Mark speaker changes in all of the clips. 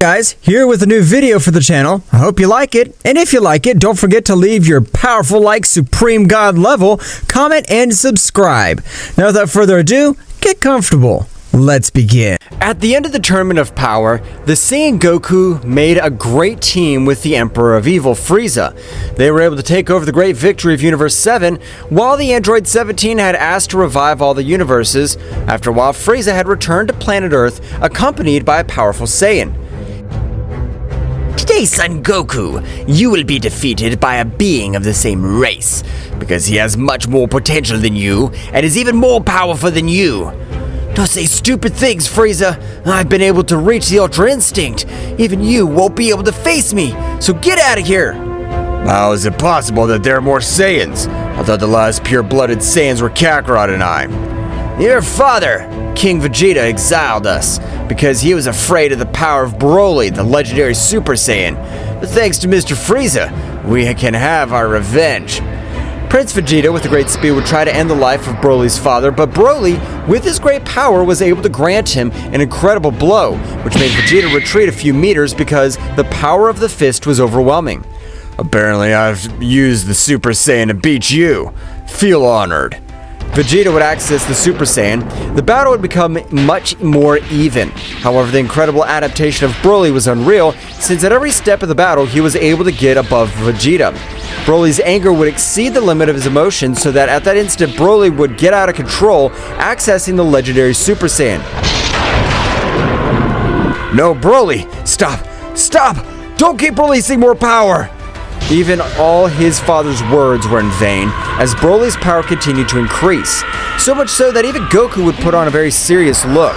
Speaker 1: Guys, here with a new video for the channel. I hope you like it, and if you like it, don't forget to leave your powerful like Supreme God level, comment, and subscribe. Now without further ado, get comfortable. Let's begin. At the end of the Tournament of Power, the Saiyan Goku made a great team with the Emperor of Evil, Frieza. They were able to take over the Great Victory of Universe 7, while the Android 17 had asked to revive all the universes. After a while, Frieza had returned to planet Earth, accompanied by a powerful Saiyan.
Speaker 2: Today, son Goku, you will be defeated by a being of the same race, because he has much more potential than you, and is even more powerful than you. Don't say stupid things, Frieza. I've been able to reach the Ultra Instinct. Even you won't be able to face me, so get out of here!
Speaker 3: How is it possible that there are more Saiyans? I thought the last pure-blooded Saiyans were Kakarot and I.
Speaker 2: Your father, King Vegeta, exiled us because he was afraid of the power of Broly, the legendary Super Saiyan. But thanks to Mr. Frieza, we can have our revenge. Prince Vegeta, with a great speed, would try to end the life of Broly's father, but Broly, with his great power, was able to grant him an incredible blow, which made Vegeta retreat a few meters because the power of the fist was overwhelming.
Speaker 3: Apparently, I've used the Super Saiyan to beat you. Feel honored.
Speaker 1: Vegeta would access the Super Saiyan. The battle would become much more even. However, the incredible adaptation of Broly was unreal, since at every step of the battle, he was able to get above Vegeta. Broly's anger would exceed the limit of his emotions, so that at that instant, Broly would get out of control, accessing the legendary Super Saiyan.
Speaker 3: No, Broly! Stop! Stop! Don't keep releasing more power!
Speaker 1: Even all his father's words were in vain, as Broly's power continued to increase. So much so that even Goku would put on a very serious look.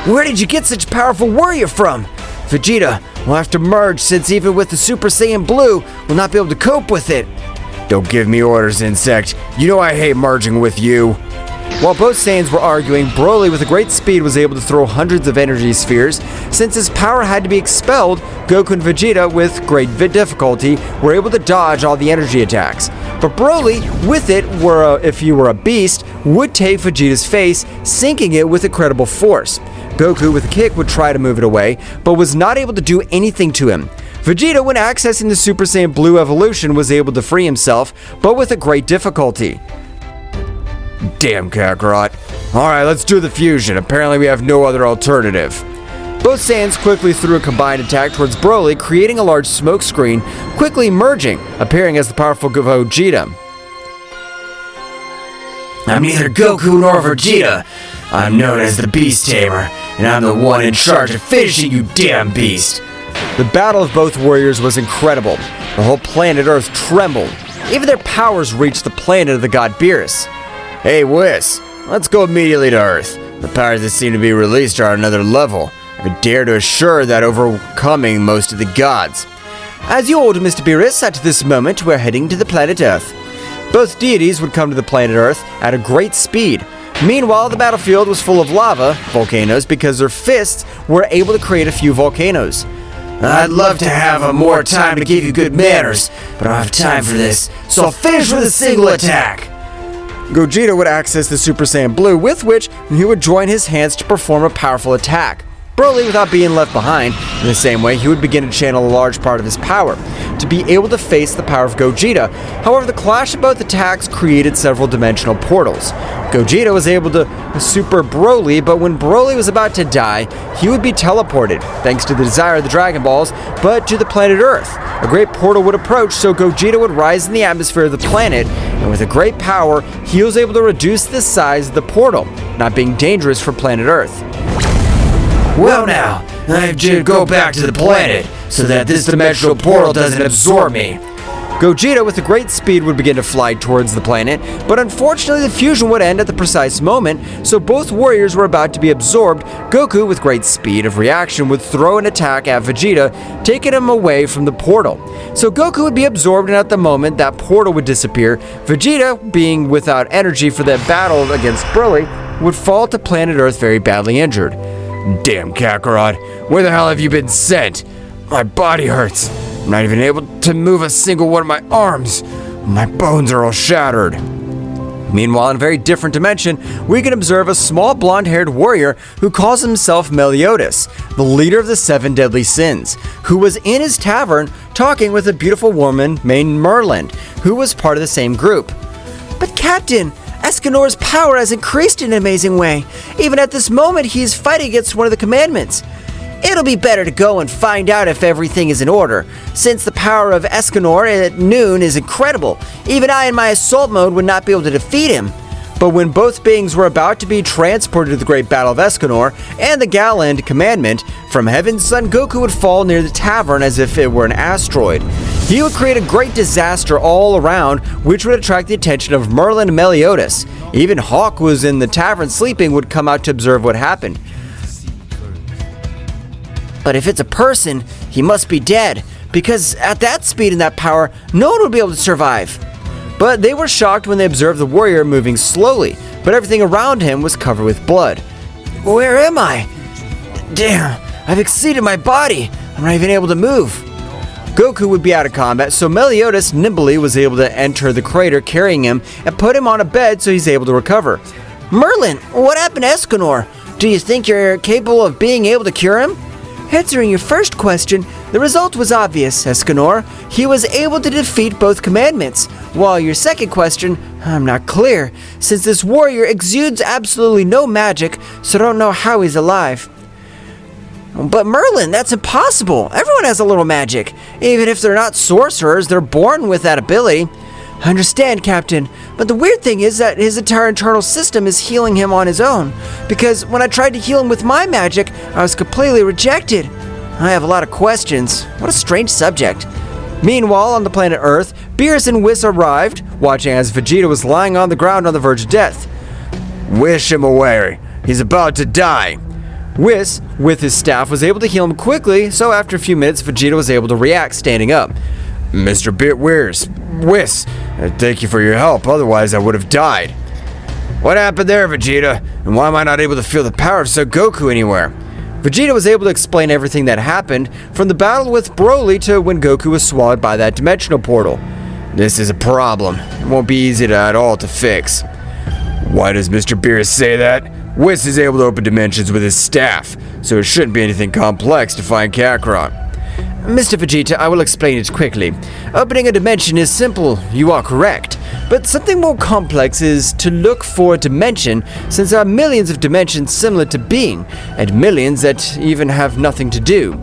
Speaker 2: Where did you get such powerful warrior from? Vegeta, we'll have to merge, since even with the Super Saiyan Blue, we'll not be able to cope with it.
Speaker 3: Don't give me orders, Insect. You know I hate merging with you.
Speaker 1: While both Saiyans were arguing, Broly with a great speed was able to throw hundreds of energy spheres. Since his power had to be expelled, Goku and Vegeta, with great difficulty, were able to dodge all the energy attacks. But Broly, with it, if he were a beast, would take Vegeta's face, sinking it with incredible force. Goku, with a kick, would try to move it away, but was not able to do anything to him. Vegeta, when accessing the Super Saiyan Blue evolution, was able to free himself, but with a great difficulty.
Speaker 3: Damn, Kakarot. Alright, let's do the fusion. Apparently we have no other alternative.
Speaker 1: Both Saiyans quickly threw a combined attack towards Broly, creating a large smoke screen, quickly merging, appearing as the powerful Vegeta.
Speaker 2: I'm neither Goku nor Vegeta. I'm known as the Beast Tamer, and I'm the one in charge of finishing you, damn beast.
Speaker 1: The battle of both warriors was incredible. The whole planet Earth trembled. Even their powers reached the planet of the god Beerus.
Speaker 3: Hey, Whis, let's go immediately to Earth. The powers that seem to be released are at another level. I would dare to assure that overcoming most of the gods.
Speaker 1: As you order, Mr. Beerus, at this moment we're heading to the planet Earth. Both deities would come to the planet Earth at a great speed. Meanwhile, the battlefield was full of lava, volcanoes, because their fists were able to create a few volcanoes.
Speaker 2: I'd love to have more time to give you good manners, but I don't have time for this, so I'll finish with a single attack.
Speaker 1: Gogeta would access the Super Saiyan Blue, with which he would join his hands to perform a powerful attack. Broly, without being left behind, in the same way, he would begin to channel a large part of his power, to be able to face the power of Gogeta. However, the clash of both attacks created several dimensional portals. Gogeta was able to super Broly, but when Broly was about to die, he would be teleported, thanks to the desire of the Dragon Balls, but to the planet Earth. A great portal would approach, so Gogeta would rise in the atmosphere of the planet, and with a great power, he was able to reduce the size of the portal, not being dangerous for planet Earth.
Speaker 2: Well now, I have to go back to the planet, so that this dimensional portal doesn't absorb me.
Speaker 1: Gogeta, with a great speed, would begin to fly towards the planet, but unfortunately the fusion would end at the precise moment, so both warriors were about to be absorbed. Goku, with great speed of reaction, would throw an attack at Vegeta, taking him away from the portal. So Goku would be absorbed, and at the moment that portal would disappear, Vegeta, being without energy for that battle against Broly, would fall to planet Earth very badly injured.
Speaker 3: Damn, Kakarot, where the hell have you been sent? My body hurts. I'm not even able to move a single one of my arms. My bones are all shattered.
Speaker 1: Meanwhile, in a very different dimension, we can observe a small blonde-haired warrior who calls himself Meliodas, the leader of the 7 deadly sins, who was in his tavern talking with a beautiful woman named Merlin, who was part of the same group.
Speaker 4: But Captain, Escanor's power has increased in an amazing way. Even at this moment, he is fighting against one of the commandments. It'll be better to go and find out if everything is in order, since the power of Escanor at noon is incredible. Even I in my assault mode would not be able to defeat him.
Speaker 1: But when both beings were about to be transported to the Great Battle of Escanor and the Galand Commandment, from heaven's Son Goku would fall near the tavern as if it were an asteroid. He would create a great disaster all around, which would attract the attention of Merlin and Meliodas. Even Hawk, who was in the tavern sleeping, would come out to observe what happened.
Speaker 4: But if it's a person, he must be dead, because at that speed and that power, no one would be able to survive.
Speaker 1: But they were shocked when they observed the warrior moving slowly, but everything around him was covered with blood.
Speaker 4: Where am I? Damn, I've exceeded my body. I'm not even able to move.
Speaker 1: Goku would be out of combat, so Meliodas nimbly was able to enter the crater carrying him and put him on a bed so he's able to recover.
Speaker 4: Merlin, what happened to Escanor? Do you think you're capable of being able to cure him? Answering your first question, the result was obvious, Escanor. He was able to defeat both commandments. While your second question, I'm not clear, since this warrior exudes absolutely no magic, so I don't know how he's alive. But Merlin, that's impossible. Everyone has a little magic. Even if they're not sorcerers, they're born with that ability. I understand, Captain, but the weird thing is that his entire internal system is healing him on his own, because when I tried to heal him with my magic, I was completely rejected. I have a lot of questions. What a strange subject.
Speaker 1: Meanwhile, on the planet Earth, Beerus and Whis arrived, watching as Vegeta was lying on the ground on the verge of death.
Speaker 3: Wish him away. He's about to die.
Speaker 1: Whis, with his staff, was able to heal him quickly, so after a few minutes, Vegeta was able to react standing up.
Speaker 3: Mr. Whis, thank you for your help, otherwise I would have died. What happened there, Vegeta? And why am I not able to feel the power of Son Goku anywhere?
Speaker 1: Vegeta was able to explain everything that happened, from the battle with Broly to when Goku was swallowed by that dimensional portal.
Speaker 3: This is a problem. It won't be easy at all to fix. Why does Mr. Beerus say that? Whis is able to open dimensions with his staff, so it shouldn't be anything complex to find Kakarot.
Speaker 1: Mr. Vegeta, I will explain it quickly. Opening a dimension is simple, you are correct. But something more complex is to look for a dimension, since there are millions of dimensions similar to being, and millions that even have nothing to do.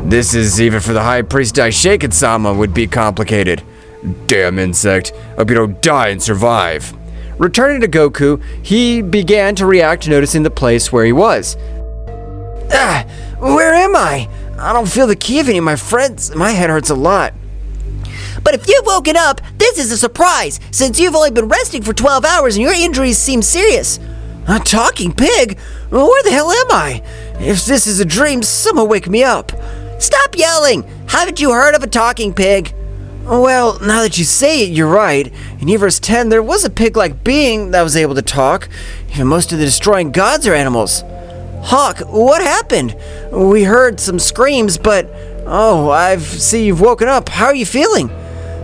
Speaker 3: This is even for the High Priest Daishoken-sama would be complicated. Damn insect, hope you don't die and survive.
Speaker 1: Returning to Goku, he began to react to noticing the place where he was.
Speaker 4: Where am I? I don't feel the ki of any of my friends. My head hurts a lot. But if you've woken up, this is a surprise, since you've only been resting for 12 hours and your injuries seem serious. A talking pig? Where the hell am I? If this is a dream, someone wake me up. Stop yelling! Haven't you heard of a talking pig? Well, now that you say it, you're right. In Universe 10, there was a pig-like being that was able to talk. Even most of the destroying gods are animals. Hawk, what happened? We heard some screams, but... Oh, I see you've woken up. How are you feeling?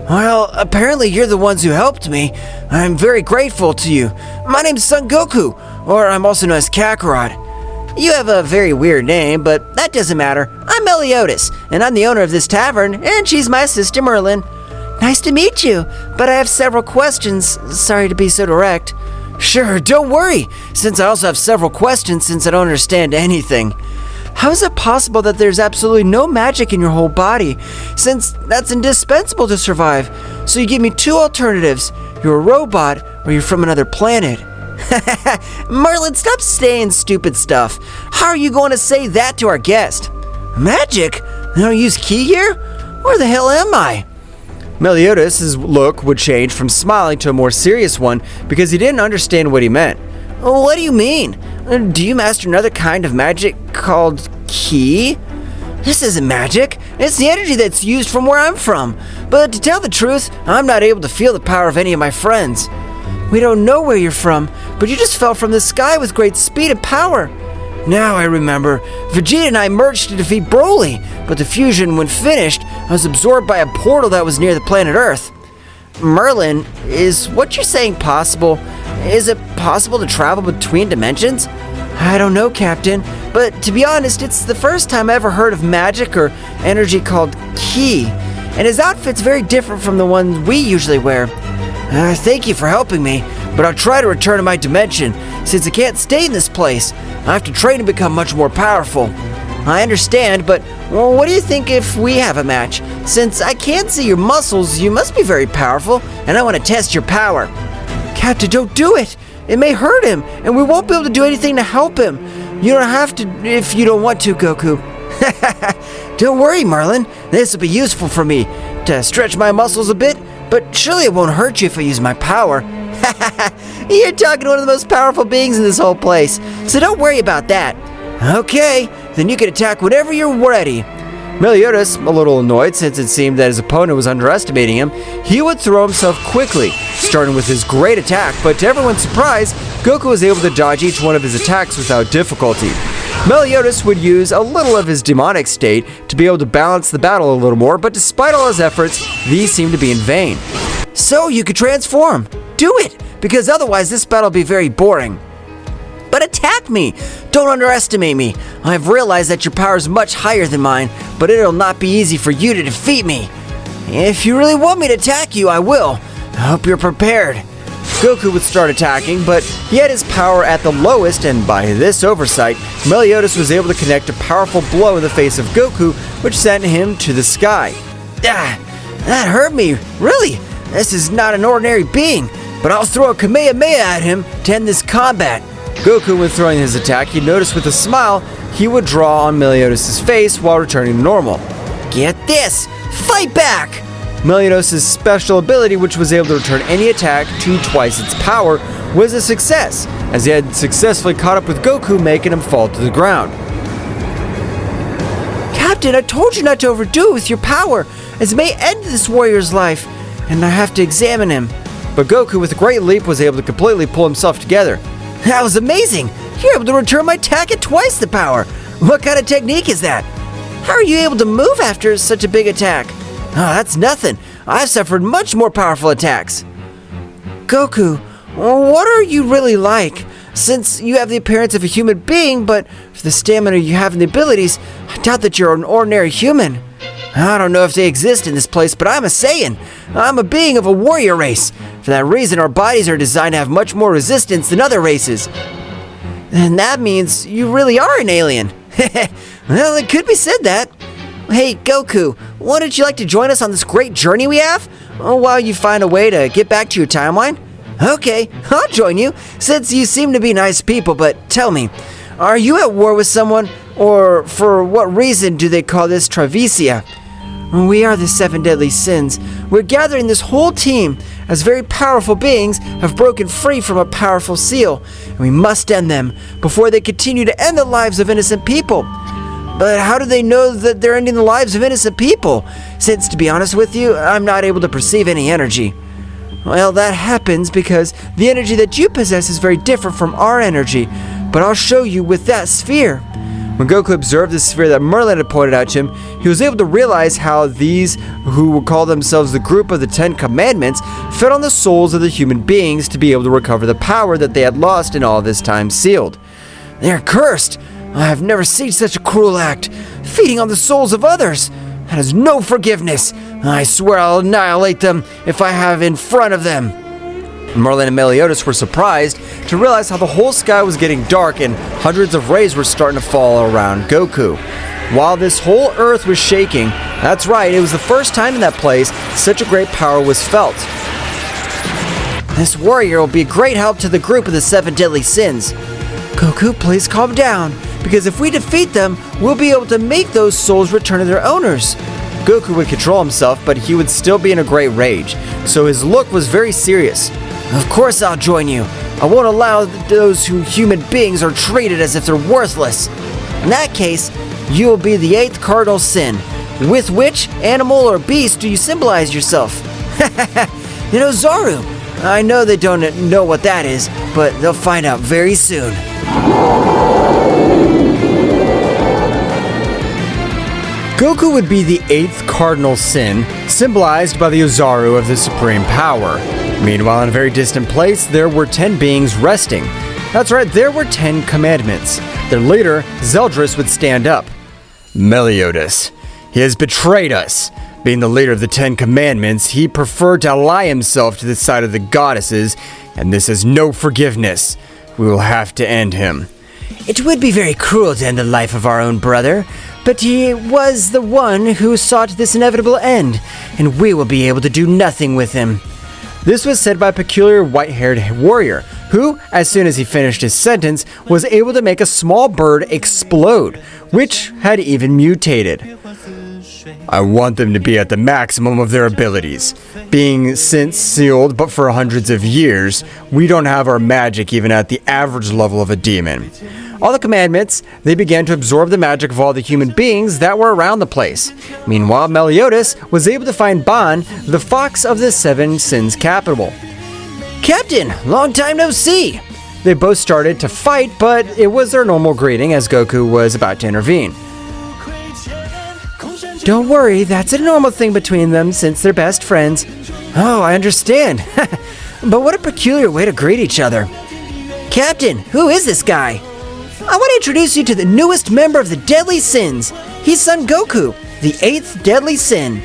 Speaker 4: Well, apparently you're the ones who helped me. I'm very grateful to you. My name's Son Goku, or I'm also known as Kakarot. You have a very weird name, but that doesn't matter. I'm Meliodas, and I'm the owner of this tavern, and she's my sister Merlin. Nice to meet you, but I have several questions. Sorry to be so direct. Sure, don't worry, since I also have several questions since I don't understand anything. How is it possible that there's absolutely no magic in your whole body, since that's indispensable to survive? So you give me two alternatives. You're a robot, or you're from another planet. Merlin, stop saying stupid stuff. How are you going to say that to our guest? Magic? They don't use ki here? Where the hell am I?
Speaker 1: Meliodas' look would change from smiling to a more serious one because he didn't understand what he meant.
Speaker 4: What do you mean? Do you master another kind of magic called ki? This isn't magic. It's the energy that's used from where I'm from. But to tell the truth, I'm not able to feel the power of any of my friends. We don't know where you're from, but you just fell from the sky with great speed and power. Now I remember. Vegeta and I merged to defeat Broly, but the fusion, when finished, was absorbed by a portal that was near the planet Earth. Merlin, is what you're saying possible? Is it possible to travel between dimensions? I don't know, Captain, but to be honest, it's the first time I ever heard of magic or energy called ki, and his outfit's very different from the ones we usually wear. Thank you for helping me, but I'll try to return to my dimension, since I can't stay in this place. I have to train to become much more powerful. I understand, but what do you think if we have a match? Since I can't see your muscles, you must be very powerful, and I want to test your power. Captain, don't do it! It may hurt him, and we won't be able to do anything to help him. You don't have to if you don't want to, Goku. Don't worry, Merlin. This will be useful for me to stretch my muscles a bit, but surely it won't hurt you if I use my power. You're talking to one of the most powerful beings in this whole place, so don't worry about that. Okay, then you can attack whenever you're ready.
Speaker 1: Meliodas, a little annoyed since it seemed that his opponent was underestimating him, he would throw himself quickly, starting with his great attack, but to everyone's surprise, Goku was able to dodge each one of his attacks without difficulty. Meliodas would use a little of his demonic state to be able to balance the battle a little more, but despite all his efforts, these seemed to be in vain.
Speaker 4: So you could transform. Do it, because otherwise this battle will be very boring. But attack me! Don't underestimate me. I've realized that your power is much higher than mine, but it'll not be easy for you to defeat me. If you really want me to attack you, I will. I hope you're prepared.
Speaker 1: Goku would start attacking, but he had his power at the lowest, and by this oversight, Meliodas was able to connect a powerful blow in the face of Goku, which sent him to the sky.
Speaker 4: That hurt me. Really? This is not an ordinary being, but I'll throw a Kamehameha at him to end this combat.
Speaker 1: Goku, when throwing his attack, he noticed with a smile, he would draw on Meliodas' face while returning to normal.
Speaker 4: Get this! Fight back!
Speaker 1: Meliodas' special ability, which was able to return any attack to twice its power, was a success, as he had successfully caught up with Goku, making him fall to the ground.
Speaker 4: Captain, I told you not to overdo it with your power, as it may end this warrior's life, and I have to examine him.
Speaker 1: But Goku, with a great leap, was able to completely pull himself together.
Speaker 4: That was amazing! You're able to return my attack at twice the power! What kind of technique is that? How are you able to move after such a big attack? Oh, that's nothing. I've suffered much more powerful attacks. Goku, what are you really like? Since you have the appearance of a human being, but for the stamina you have and the abilities, I doubt that you're an ordinary human. I don't know if they exist in this place, but I'm a Saiyan. I'm a being of a warrior race. For that reason, our bodies are designed to have much more resistance than other races. And that means you really are an alien. Well, it could be said that. Hey, Goku, wouldn't you like to join us on this great journey we have? While you find a way to get back to your timeline? Okay, I'll join you, since you seem to be nice people, but tell me, are you at war with someone, or for what reason do they call this Travesia? We are the 7 deadly sins. We're gathering this whole team, as very powerful beings have broken free from a powerful seal, and we must end them before they continue to end the lives of innocent people. But how do they know that they're ending the lives of innocent people? Since, to be honest with you, I'm not able to perceive any energy. Well, that happens because the energy that you possess is very different from our energy, but I'll show you with that sphere.
Speaker 1: When Goku observed the sphere that Merlin had pointed out to him, he was able to realize how these, who would call themselves the group of the 10 Commandments, fed on the souls of the human beings to be able to recover the power that they had lost in all this time sealed.
Speaker 4: They're cursed! I have never seen such a cruel act, feeding on the souls of others. That is no forgiveness. I swear I'll annihilate them if I have in front of them.
Speaker 1: Merlin and Meliodas were surprised to realize how the whole sky was getting dark and hundreds of rays were starting to fall around Goku. While this whole earth was shaking, that's right, it was the first time in that place such a great power was felt.
Speaker 4: This warrior will be a great help to the group of the 7 deadly sins. Goku, please calm down, because if we defeat them, we'll be able to make those souls return to their owners.
Speaker 1: Goku would control himself, but he would still be in a great rage, so his look was very serious.
Speaker 4: Of course I'll join you. I won't allow those who human beings are treated as if they're worthless. In that case, you will be the 8th cardinal sin. With which animal or beast do you symbolize yourself? Zaru. I know they don't know what that is, but they'll find out very soon.
Speaker 1: Goku would be the 8th cardinal sin, symbolized by the Ozaru of the supreme power. Meanwhile, in a very distant place, there were 10 beings resting. That's right, there were 10 commandments. Their leader, Zeldris, would stand up.
Speaker 3: Meliodas. He has betrayed us. Being the leader of the 10 commandments, he preferred to ally himself to the side of the goddesses, and this has no forgiveness. We will have to end him.
Speaker 4: It would be very cruel to end the life of our own brother, but he was the one who sought this inevitable end, and we will be able to do nothing with him.
Speaker 1: This was said by a peculiar white-haired warrior, who, as soon as he finished his sentence, was able to make a small bird explode, which had even mutated.
Speaker 3: I want them to be at the maximum of their abilities. Being since sealed but for hundreds of years, we don't have our magic even at the average level of a demon.
Speaker 1: All the commandments, they began to absorb the magic of all the human beings that were around the place. Meanwhile, Meliodas was able to find Ban, the fox of the 7 sins capital.
Speaker 4: Captain, long time no see!
Speaker 1: They both started to fight, but it was their normal greeting as Goku was about to intervene. Don't worry, that's a normal thing between them since they're best friends.
Speaker 4: Oh, I understand. But what a peculiar way to greet each other. Captain, who is this guy? I want to introduce you to the newest member of the Deadly Sins. He's Son Goku, the 8th Deadly Sin.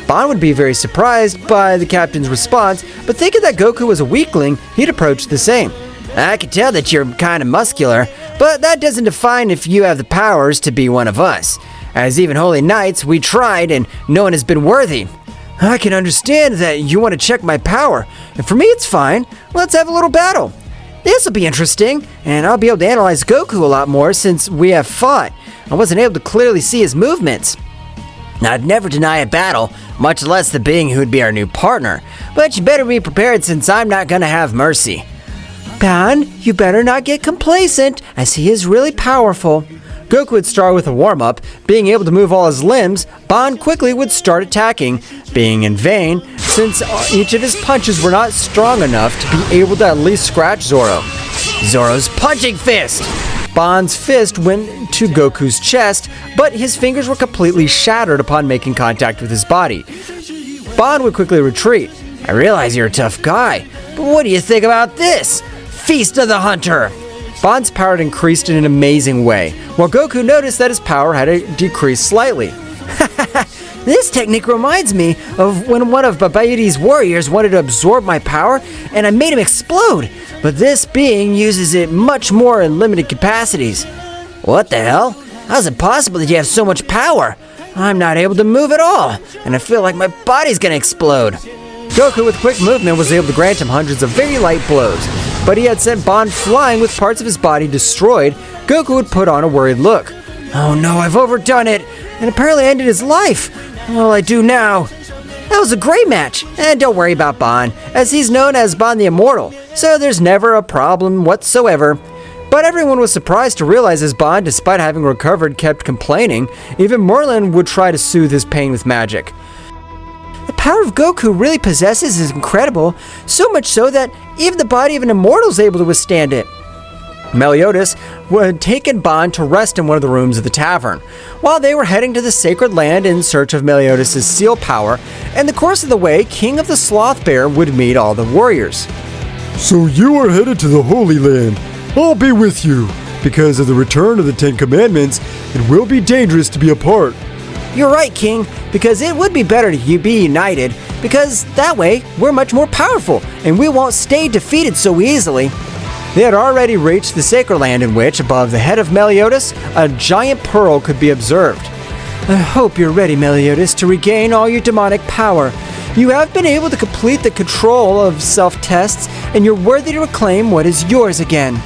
Speaker 1: Ban would be very surprised by the captain's response, but thinking that Goku was a weakling, he'd approach the same.
Speaker 4: I can tell that you're kind of muscular, but that doesn't define if you have the powers to be one of us. As even holy knights, we tried and no one has been worthy. I can understand that you want to check my power, and for me it's fine. Let's have a little battle. This will be interesting, and I'll be able to analyze Goku a lot more since we have fought. I wasn't able to clearly see his movements. I'd never deny a battle, much less the being who would be our new partner, but you better be prepared since I'm not gonna have mercy.
Speaker 1: Ban, you better not get complacent, as he is really powerful. Goku would start with a warm-up. Being able to move all his limbs, Ban quickly would start attacking, being in vain, since each of his punches were not strong enough to be able to at least scratch Zoro.
Speaker 4: Zoro's punching fist!
Speaker 1: Ban's fist went to Goku's chest, but his fingers were completely shattered upon making contact with his body. Ban would quickly retreat.
Speaker 4: I realize you're a tough guy, but what do you think about this? Feast of the Hunter!
Speaker 1: Ban's power had increased in an amazing way, while Goku noticed that his power had decreased slightly.
Speaker 4: This technique reminds me of when one of Babayidi's warriors wanted to absorb my power, and I made him explode, but this being uses it much more in limited capacities. What the hell? How is it possible that you have so much power? I'm not able to move at all, and I feel like my body's gonna explode.
Speaker 1: Goku, with quick movement, was able to grant him hundreds of very light blows, but he had sent Ban flying with parts of his body destroyed. Goku would put on a worried look.
Speaker 4: Oh no, I've overdone it, and apparently ended his life. What'll I do now? That was a great match, and don't worry about Ban, as he's known as Ban the Immortal, so there's never a problem whatsoever.
Speaker 1: But everyone was surprised to realize as Ban, despite having recovered, kept complaining. Even Merlin would try to soothe his pain with magic.
Speaker 4: The power of Goku really possesses is incredible, so much so that even the body of an immortal is able to withstand it.
Speaker 1: Meliodas had taken Ban to rest in one of the rooms of the tavern. While they were heading to the sacred land in search of Meliodas' seal power, in the course of the way, King of the Sloth Bear would meet all the warriors.
Speaker 3: So you are headed to the Holy Land. I'll be with you. Because of the return of the 10 Commandments, it will be dangerous to be apart.
Speaker 4: You're right, King, because it would be better to be united, because that way we're much more powerful, and we won't stay defeated so easily.
Speaker 1: They had already reached the sacred land in which, above the head of Meliodas, a giant pearl could be observed. I hope you're ready, Meliodas, to regain all your demonic power. You have been able to complete the control of self-tests, and you're worthy to reclaim what is yours again.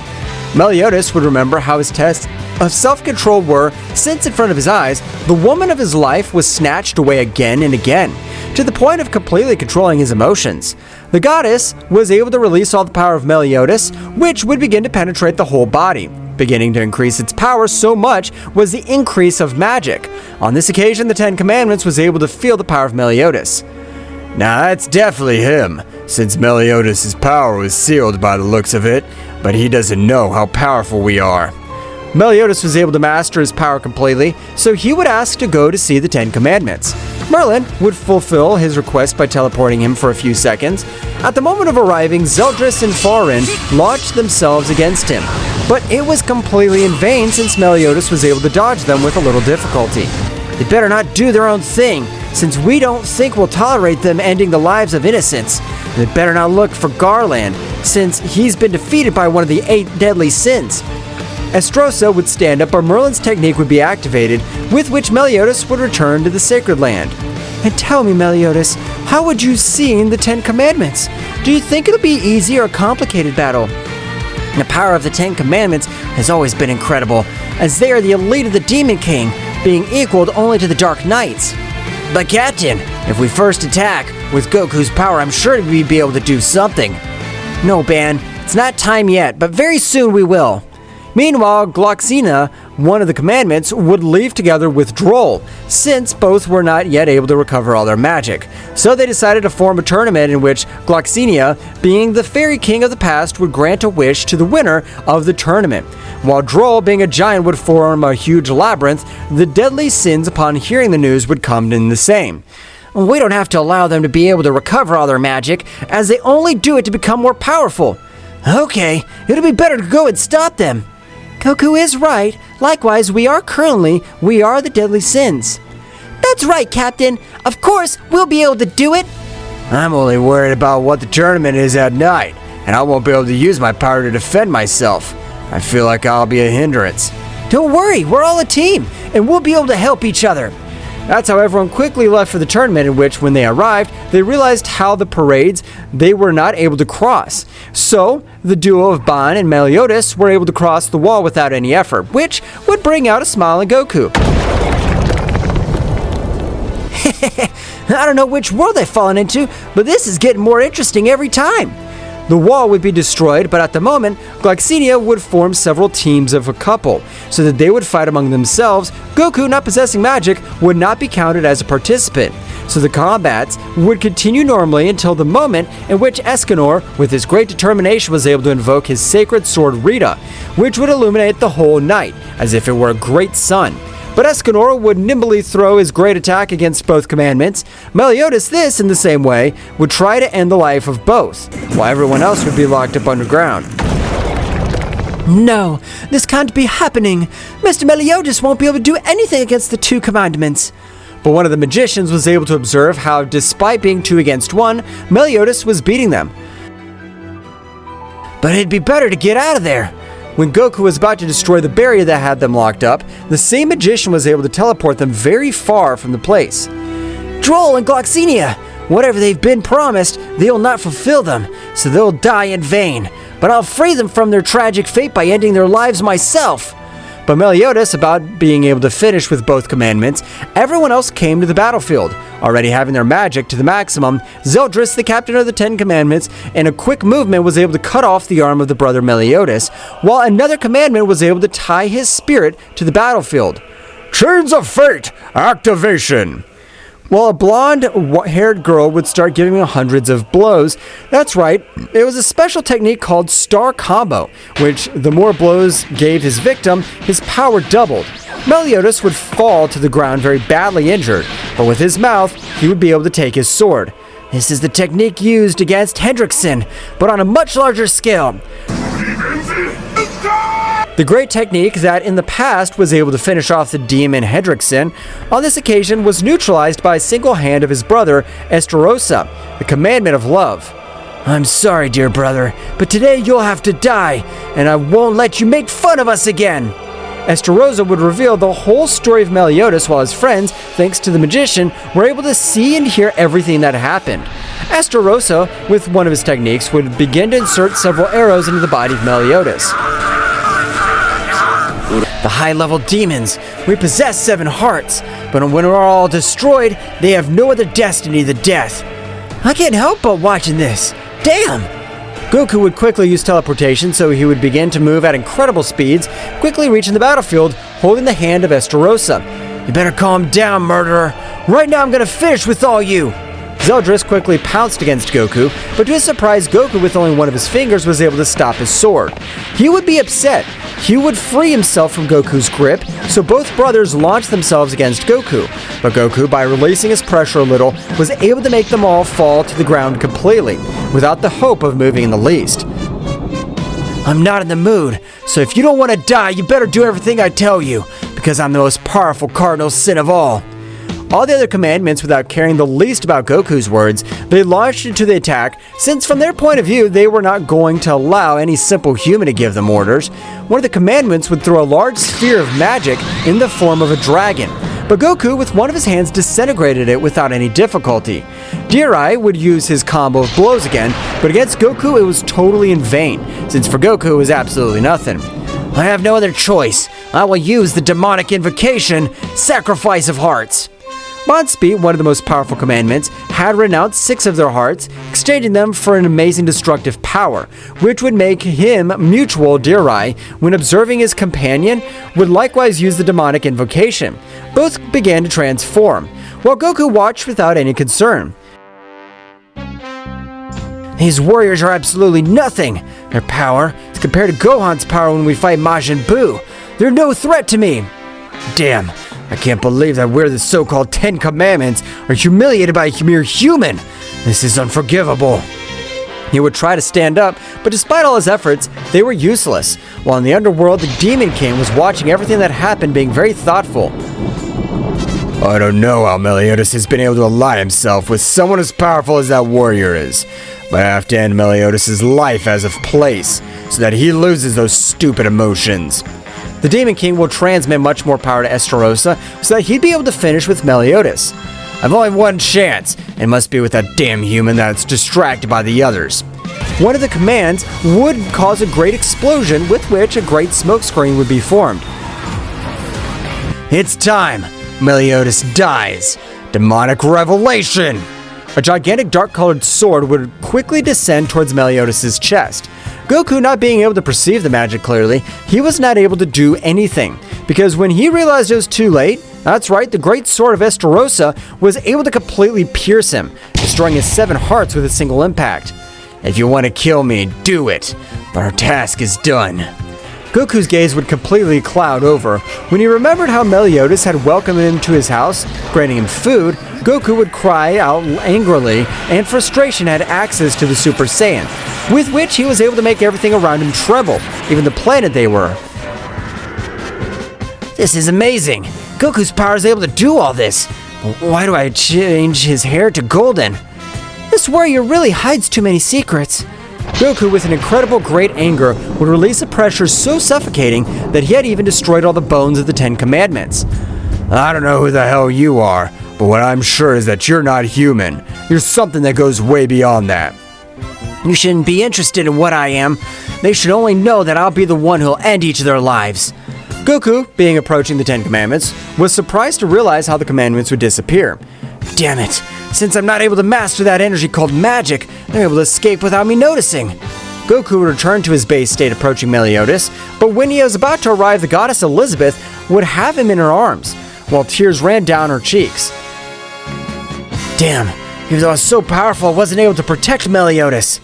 Speaker 1: Meliodas would remember how his tests of self-control were, since in front of his eyes, the woman of his life was snatched away again and again, to the point of completely controlling his emotions. The goddess was able to release all the power of Meliodas, which would begin to penetrate the whole body. Beginning to increase its power so much was the increase of magic. On this occasion, the Ten Commandments was able to feel the power of Meliodas.
Speaker 3: Now that's definitely him, since Meliodas' power was sealed by the looks of it, but he doesn't know how powerful we are.
Speaker 1: Meliodas was able to master his power completely, so he would ask to go to see the Ten Commandments. Merlin would fulfill his request by teleporting him for a few seconds. At the moment of arriving, Zeldris and Farin launched themselves against him, but it was completely in vain since Meliodas was able to dodge them with a little difficulty. They better not do their own thing, since we don't think we'll tolerate them ending the lives of innocents. They better not look for Garland, since he's been defeated by one of the 8 deadly sins. Estrosa would stand up, or Merlin's technique would be activated, with which Meliodas would return to the Sacred Land. And tell me, Meliodas, how would you see the Ten Commandments? Do you think it'll be easy or a complicated battle? The power of the Ten Commandments has always been incredible, as they are the elite of the Demon King, being equaled only to the Dark Knights. But Captain, if we first attack, with Goku's power, I'm sure we'd be able to do something. No, Ban, it's not time yet, but very soon we will. Meanwhile, Gloxina, one of the commandments, would leave together with Droll, since both were not yet able to recover all their magic. So they decided to form a tournament in which Gloxinia, being the fairy king of the past, would grant a wish to the winner of the tournament, while Droll, being a giant, would form a huge labyrinth. The deadly sins, upon hearing the news, would come in the same. We don't have to allow them to be able to recover all their magic, as they only do it to become more powerful. Okay, it'll be better to go and stop them. Goku is right. Likewise, we are the deadly sins. That's right, Captain. Of course, we'll be able to do it.
Speaker 3: I'm only worried about what the tournament is at night, and I won't be able to use my power to defend myself. I feel like I'll be a hindrance.
Speaker 1: Don't worry, we're all a team, and we'll be able to help each other. That's how everyone quickly left for the tournament, in which, when they arrived, they realized how the parades they were not able to cross. So, the duo of Ban and Meliodas were able to cross the wall without any effort, which would bring out a smile in Goku. I don't know which world I've fallen into, but this is getting more interesting every time. The wall would be destroyed, but at the moment, Gloxinia would form several teams of a couple, so that they would fight among themselves. Goku, not possessing magic, would not be counted as a participant, so the combats would continue normally until the moment in which Escanor, with his great determination, was able to invoke his sacred sword Rita, which would illuminate the whole night, as if it were a great sun. But Escanor would nimbly throw his great attack against both commandments. Meliodas, this, in the same way, would try to end the life of both, while everyone else would be locked up underground. No, this can't be happening. Mr. Meliodas won't be able to do anything against the 2 commandments. But one of the magicians was able to observe how, despite being 2 against 1, Meliodas was beating them. But it'd be better to get out of there. When Goku was about to destroy the barrier that had them locked up, the same magician was able to teleport them very far from the place. Droll and Gloxinia, whatever they've been promised, they'll not fulfill them, so they'll die in vain. But I'll free them from their tragic fate by ending their lives myself. But Meliodas, about being able to finish with both commandments, everyone else came to the battlefield, already having their magic to the maximum. Zeldris, the captain of the 10 Commandments, in a quick movement was able to cut off the arm of the brother Meliodas, while another commandment was able to tie his spirit to the battlefield.
Speaker 3: Chains of Fate, activation!
Speaker 1: While a blonde-haired girl would start giving him hundreds of blows. That's right, it was a special technique called Star Combo, which the more blows gave his victim, his power doubled. Meliodas would fall to the ground very badly injured, but with his mouth, he would be able to take his sword. This is the technique used against Hendrickson, but on a much larger scale. The great technique that in the past was able to finish off the demon Hendrickson, on this occasion was neutralized by a single hand of his brother, Estarossa, the commandment of love. I'm sorry, dear brother, but today you'll have to die, and I won't let you make fun of us again. Estarossa would reveal the whole story of Meliodas, while his friends, thanks to the magician, were able to see and hear everything that happened. Estarossa, with one of his techniques, would begin to insert several arrows into the body of Meliodas. The high-level demons. We possess 7 hearts, but when we're all destroyed, they have no other destiny than death. I can't help but watching this. Damn! Goku would quickly use teleportation, so he would begin to move at incredible speeds, quickly reaching the battlefield, holding the hand of Estarossa. You better calm down, murderer. Right now I'm gonna finish with all you. Zeldris quickly pounced against Goku, but to his surprise, Goku with only one of his fingers was able to stop his sword. He would be upset. He would free himself from Goku's grip, so both brothers launched themselves against Goku. But Goku, by releasing his pressure a little, was able to make them all fall to the ground completely, without the hope of moving in the least. I'm not in the mood, so if you don't want to die, you better do everything I tell you, because I'm the most powerful cardinal sin of all. All the other commandments, without caring the least about Goku's words, they launched into the attack, since from their point of view, they were not going to allow any simple human to give them orders. One of the commandments would throw a large sphere of magic in the form of a dragon, but Goku, with one of his hands, disintegrated it without any difficulty. Jirai would use his combo of blows again, but against Goku it was totally in vain, since for Goku it was absolutely nothing. I have no other choice. I will use the demonic invocation, Sacrifice of Hearts. Monspeed, one of the most powerful commandments, had renounced 6 of their hearts, exchanging them for an amazing destructive power, which would make him mutual Jirai when observing his companion, would likewise use the demonic invocation. Both began to transform, while Goku watched without any concern. These warriors are absolutely nothing. Their power is compared to Gohan's power when we fight Majin Buu. They're no threat to me. Damn. I can't believe that we're the so-called 10 Commandments are humiliated by a mere human. This is unforgivable. He would try to stand up, but despite all his efforts, they were useless. While in the underworld, the Demon King was watching everything that happened, being very thoughtful.
Speaker 3: I don't know how Meliodas has been able to ally himself with someone as powerful as that warrior is, but I have to end Meliodas' life as of place, so that he loses those stupid emotions.
Speaker 1: The Demon King will transmit much more power to Estarossa so that he'd be able to finish with Meliodas.
Speaker 2: I've only one chance, and must be with that damn human that's distracted by the others.
Speaker 1: One of the commands would cause a great explosion with which a great smoke screen would be formed.
Speaker 2: It's time! Meliodas dies! Demonic revelation!
Speaker 1: A gigantic dark-colored sword would quickly descend towards Meliodas' chest. Goku, not being able to perceive the magic clearly, he was not able to do anything, because when he realized it was too late, that's right, the great sword of Estarossa was able to completely pierce him, destroying his 7 hearts with a single impact.
Speaker 2: If you want to kill me, do it, but our task is done.
Speaker 1: Goku's gaze would completely cloud over. When he remembered how Meliodas had welcomed him to his house, granting him food, Goku would cry out angrily, and frustration had access to the Super Saiyan, with which he was able to make everything around him tremble, even the planet they were.
Speaker 4: This is amazing. Goku's power is able to do all this. Why do I change his hair to golden? This warrior really hides too many secrets.
Speaker 1: Goku, with an incredible great anger, would release a pressure so suffocating that he had even destroyed all the bones of the 10 Commandments.
Speaker 3: I don't know who the hell you are, but what I'm sure is that you're not human. You're something that goes way beyond that.
Speaker 4: You shouldn't be interested in what I am. They should only know that I'll be the one who'll end each of their lives.
Speaker 1: Goku, being approaching the 10 Commandments, was surprised to realize how the commandments would disappear.
Speaker 4: Damn it. Since I'm not able to master that energy called magic, they're able to escape without me noticing.
Speaker 1: Goku would return to his base state approaching Meliodas, but when he was about to arrive, the goddess Elizabeth would have him in her arms, while tears ran down her cheeks.
Speaker 4: Damn, even though I was so powerful, I wasn't able to protect Meliodas.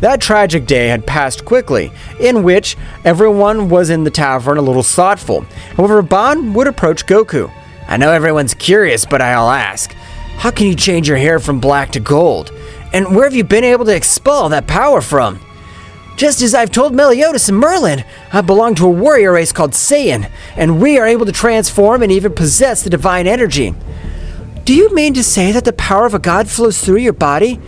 Speaker 1: That tragic day had passed quickly, in which everyone was in the tavern a little thoughtful. However, Ban would approach Goku.
Speaker 2: I know everyone's curious, but I'll ask. How can you change your hair from black to gold? And where have you been able to expel that power from?
Speaker 4: Just as I've told Meliodas and Merlin, I belong to a warrior race called Saiyan, and we are able to transform and even possess the divine energy. Do you mean to say that the power of a god flows through your body?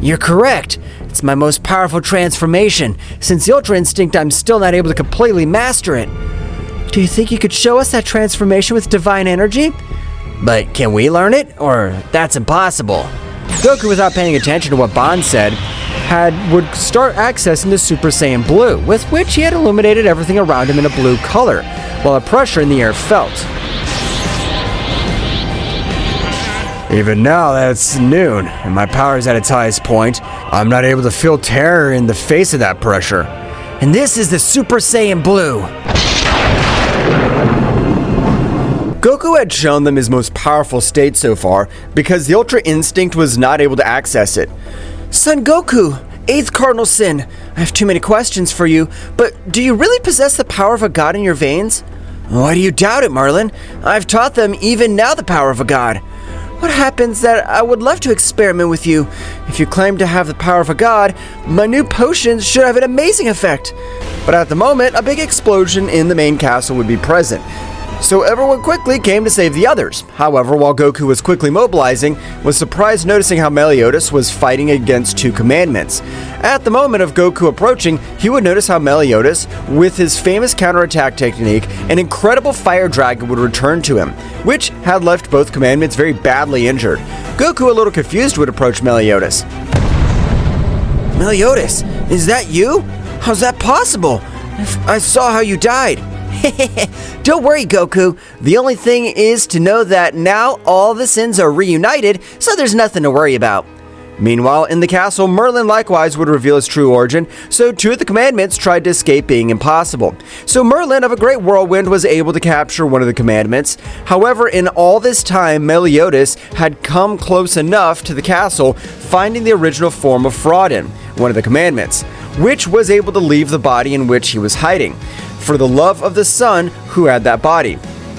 Speaker 4: You're correct. It's my most powerful transformation. Since the Ultra Instinct, I'm still not able to completely master it. Do you think you could show us that transformation with divine energy?
Speaker 2: But can we learn it? Or that's impossible?
Speaker 1: Goku, without paying attention to what Ban said, would start accessing the Super Saiyan Blue, with which he had illuminated everything around him in a blue color, while a pressure in the air felt.
Speaker 3: Even now that it's noon, and my power is at its highest point, I'm not able to feel terror in the face of that pressure.
Speaker 4: And this is the Super Saiyan Blue.
Speaker 1: Goku had shown them his most powerful state so far because the Ultra Instinct was not able to access it.
Speaker 4: Son Goku, 8th Cardinal Sin, I have too many questions for you, but do you really possess the power of a god in your veins?
Speaker 2: Why do you doubt it, Marlin? I've taught them even now the power of a god.
Speaker 4: What happens that I would love to experiment with you? If you claim to have the power of a god, my new potions should have an amazing effect.
Speaker 1: But at the moment, a big explosion in the main castle would be present, so everyone quickly came to save the others. However, while Goku was quickly mobilizing, was surprised noticing how Meliodas was fighting against 2 commandments. At the moment of Goku approaching, he would notice how Meliodas, with his famous counterattack technique, an incredible fire dragon would return to him, which had left both commandments very badly injured. Goku, a little confused, would approach Meliodas.
Speaker 2: Meliodas, is that you? How's that possible? I saw how you died.
Speaker 4: Don't worry, Goku. The only thing is to know that now all the sins are reunited, so there's nothing to worry about.
Speaker 1: Meanwhile, in the castle, Merlin likewise would reveal his true origin, so 2 of the commandments tried to escape being impossible. So Merlin of a great whirlwind was able to capture one of the commandments. However, in all this time, Meliodas had come close enough to the castle, finding the original form of Fraudin, one of the commandments, which was able to leave the body in which he was hiding, for the love of the son who had that body.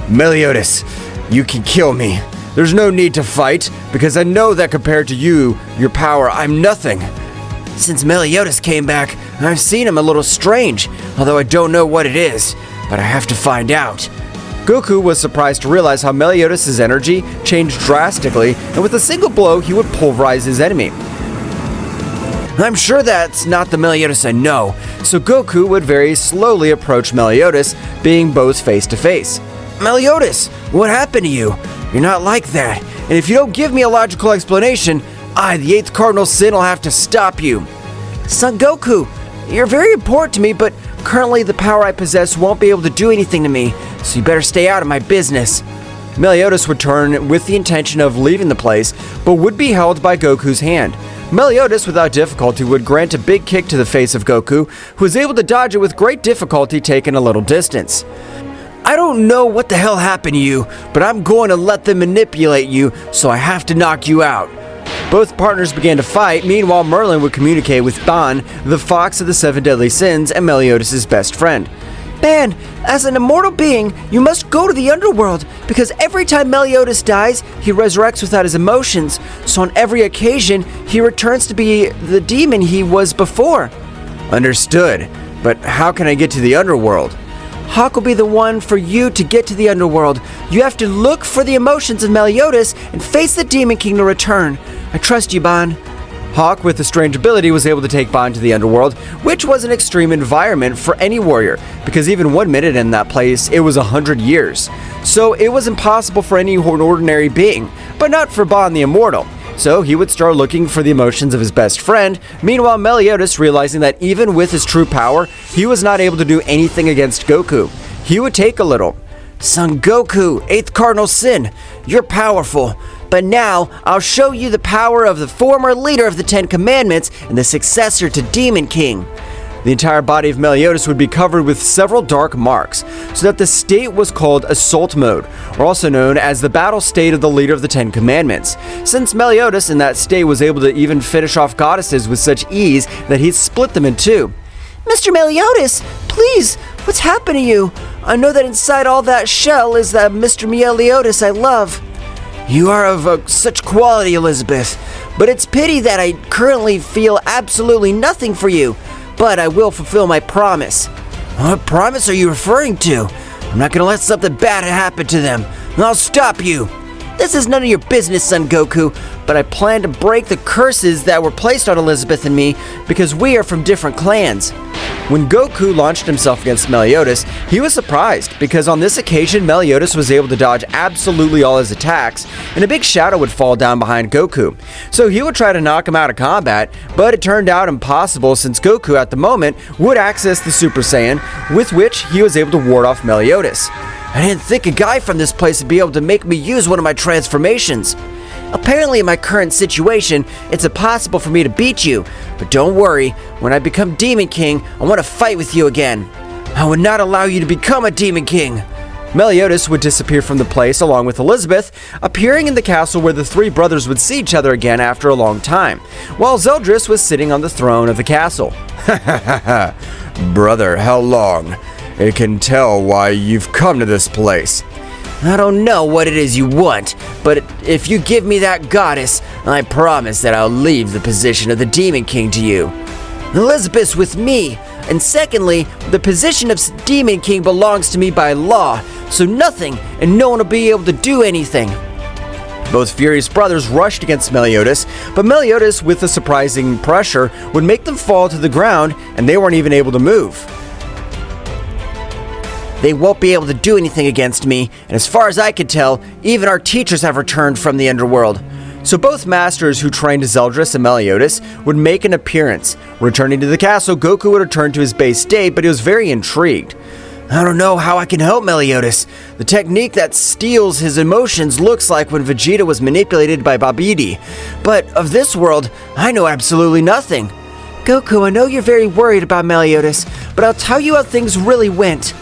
Speaker 3: Meliodas, you can kill me. There's no need to fight, because I know that compared to you, your power, I'm nothing.
Speaker 2: Since Meliodas came back, I've seen him a little strange, although I don't know what it is, but I have to find out.
Speaker 1: Goku was surprised to realize how Meliodas' energy changed drastically, and with a single blow, he would pulverize his enemy.
Speaker 2: I'm sure that's not the Meliodas I know.
Speaker 1: So Goku would very slowly approach Meliodas, being both face to face.
Speaker 2: Meliodas, what happened to you? You're not like that, and if you don't give me a logical explanation, I, the 8th Cardinal Sin, will have to stop you.
Speaker 4: Son Goku, you're very important to me, but currently the power I possess won't be able to do anything to me, so you better stay out of my business.
Speaker 1: Meliodas would turn with the intention of leaving the place, but would be held by Goku's hand. Meliodas, without difficulty, would grant a big kick to the face of Goku, who was able to dodge it with great difficulty, taking a little distance.
Speaker 2: I don't know what the hell happened to you, but I'm going to let them manipulate you, so I have to knock you out.
Speaker 1: Both partners began to fight. Meanwhile, Merlin would communicate with Ban, the fox of the 7 deadly sins and Meliodas' best friend.
Speaker 4: Ban, as an immortal being, you must go to the underworld, because every time Meliodas dies, he resurrects without his emotions, so on every occasion, he returns to be the demon he was before.
Speaker 1: Understood, but how can I get to the underworld?
Speaker 4: Hawk will be the one for you to get to the underworld. You have to look for the emotions of Meliodas and face the Demon King to return. I trust you, Ban.
Speaker 1: Hawk, with a strange ability, was able to take Ban to the underworld, which was an extreme environment for any warrior, because even 1 minute in that place, it was 100 years. So it was impossible for any ordinary being, but not for Ban the Immortal. So he would start looking for the emotions of his best friend. Meanwhile, Meliodas, realizing that even with his true power, he was not able to do anything against Goku. He would take a little.
Speaker 2: Son Goku, 8th Cardinal Sin, you're powerful. But now, I'll show you the power of the former leader of the 10 Commandments and the successor to Demon King.
Speaker 1: The entire body of Meliodas would be covered with several dark marks, so that the state was called Assault Mode, or also known as the battle state of the leader of the 10 Commandments, since Meliodas in that state was able to even finish off goddesses with such ease that he split them in 2.
Speaker 4: Mr. Meliodas, please, what's happened to you? I know that inside all that shell is that Mr. Meliodas I love.
Speaker 2: You are of such quality, Elizabeth, but it's pity that I currently feel absolutely nothing for you, but I will fulfill my promise. What promise are you referring to? I'm not going to let something bad happen to them, and I'll stop you.
Speaker 4: This is none of your business, Son Goku, but I plan to break the curses that were placed on Elizabeth and me because we are from different clans.
Speaker 1: When Goku launched himself against Meliodas, he was surprised because on this occasion Meliodas was able to dodge absolutely all his attacks, and a big shadow would fall down behind Goku. So he would try to knock him out of combat, but it turned out impossible since Goku at the moment would access the Super Saiyan, with which he was able to ward off Meliodas.
Speaker 4: I didn't think a guy from this place would be able to make me use one of my transformations. Apparently in my current situation, it's impossible for me to beat you, but don't worry, when I become Demon King, I want to fight with you again. I would not allow you to become a Demon King.
Speaker 1: Meliodas would disappear from the place along with Elizabeth, appearing in the castle where the three brothers would see each other again after a long time, while Zeldris was sitting on the throne of the castle.
Speaker 3: Brother, how long? I can tell why you've come to this place.
Speaker 4: I don't know what it is you want, but if you give me that goddess, I promise that I'll leave the position of the Demon King to you. Elizabeth's with me, and secondly, the position of Demon King belongs to me by law, so nothing and no one will be able to do anything.
Speaker 1: Both furious brothers rushed against Meliodas, but Meliodas, with the surprising pressure, would make them fall to the ground, and they weren't even able to move.
Speaker 4: They won't be able to do anything against me, and as far as I can tell, even our teachers have returned from the underworld.
Speaker 1: So both masters who trained Zeldris and Meliodas would make an appearance. Returning to the castle, Goku would return to his base state, but he was very intrigued.
Speaker 4: I don't know how I can help Meliodas. The technique that steals his emotions looks like when Vegeta was manipulated by Babidi. But of this world, I know absolutely nothing. Goku, I know you're very worried about Meliodas, but I'll tell you how things really went.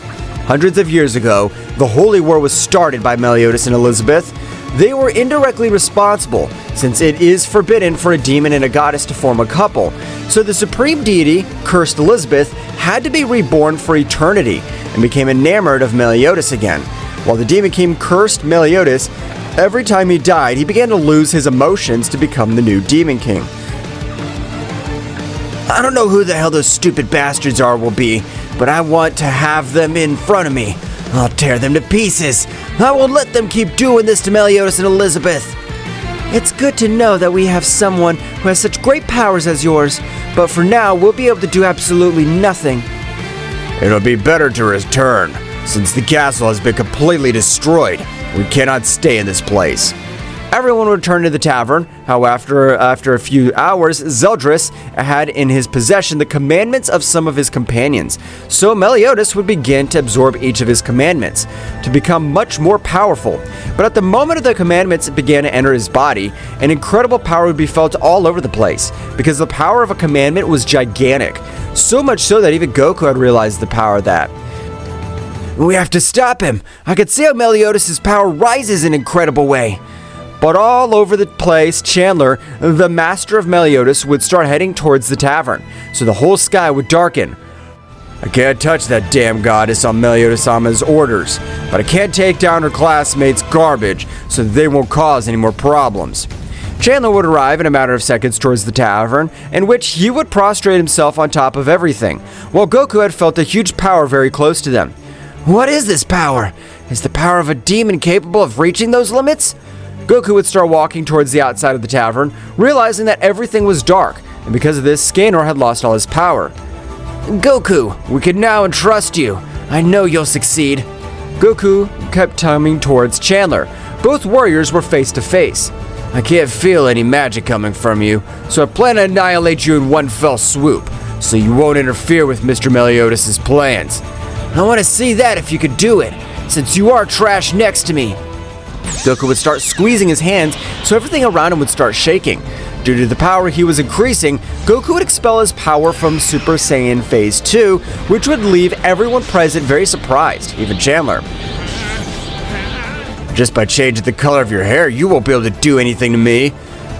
Speaker 1: Hundreds of years ago, the Holy War was started by Meliodas and Elizabeth. They were indirectly responsible, since it is forbidden for a demon and a goddess to form a couple. So the supreme deity, cursed Elizabeth, had to be reborn for eternity, and became enamored of Meliodas again. While the Demon King cursed Meliodas, every time he died, he began to lose his emotions to become the new Demon King.
Speaker 4: I don't know who the hell those stupid bastards will be, but I want to have them in front of me. I'll tear them to pieces. I won't let them keep doing this to Meliodas and Elizabeth. It's good to know that we have someone who has such great powers as yours, but for now, we'll be able to do absolutely nothing.
Speaker 3: It'll be better to return, since the castle has been completely destroyed. We cannot stay in this place.
Speaker 1: Everyone returned to the tavern. However, after a few hours, Zeldris had in his possession the commandments of some of his companions. So Meliodas would begin to absorb each of his commandments to become much more powerful. But at the moment of the commandments began to enter his body, an incredible power would be felt all over the place, because the power of a commandment was gigantic. So much so that even Goku had realized the power of that.
Speaker 4: We have to stop him. I can see how Meliodas' power rises in an incredible way.
Speaker 1: But all over the place, Chandler, the master of Meliodas, would start heading towards the tavern, so the whole sky would darken.
Speaker 3: I can't touch that damn goddess on Meliodas-sama's orders, but I can't take down her classmates' garbage so that they won't cause any more problems.
Speaker 1: Chandler would arrive in a matter of seconds towards the tavern, in which he would prostrate himself on top of everything, while Goku had felt a huge power very close to them.
Speaker 4: What is this power? Is the power of a demon capable of reaching those limits?
Speaker 1: Goku would start walking towards the outside of the tavern, realizing that everything was dark, and because of this, Scanor had lost all his power.
Speaker 4: Goku, we can now entrust you. I know you'll succeed.
Speaker 1: Goku kept coming towards Chandler. Both warriors were face to face.
Speaker 3: I can't feel any magic coming from you, so I plan to annihilate you in one fell swoop, so you won't interfere with Mr. Meliodas' plans.
Speaker 4: I want to see that if you could do it, since you are trash next to me.
Speaker 1: Goku would start squeezing his hands, so everything around him would start shaking. Due to the power he was increasing, Goku would expel his power from Super Saiyan Phase 2, which would leave everyone present very surprised, even Chandler.
Speaker 3: Just by changing the color of your hair, you won't be able to do anything to me.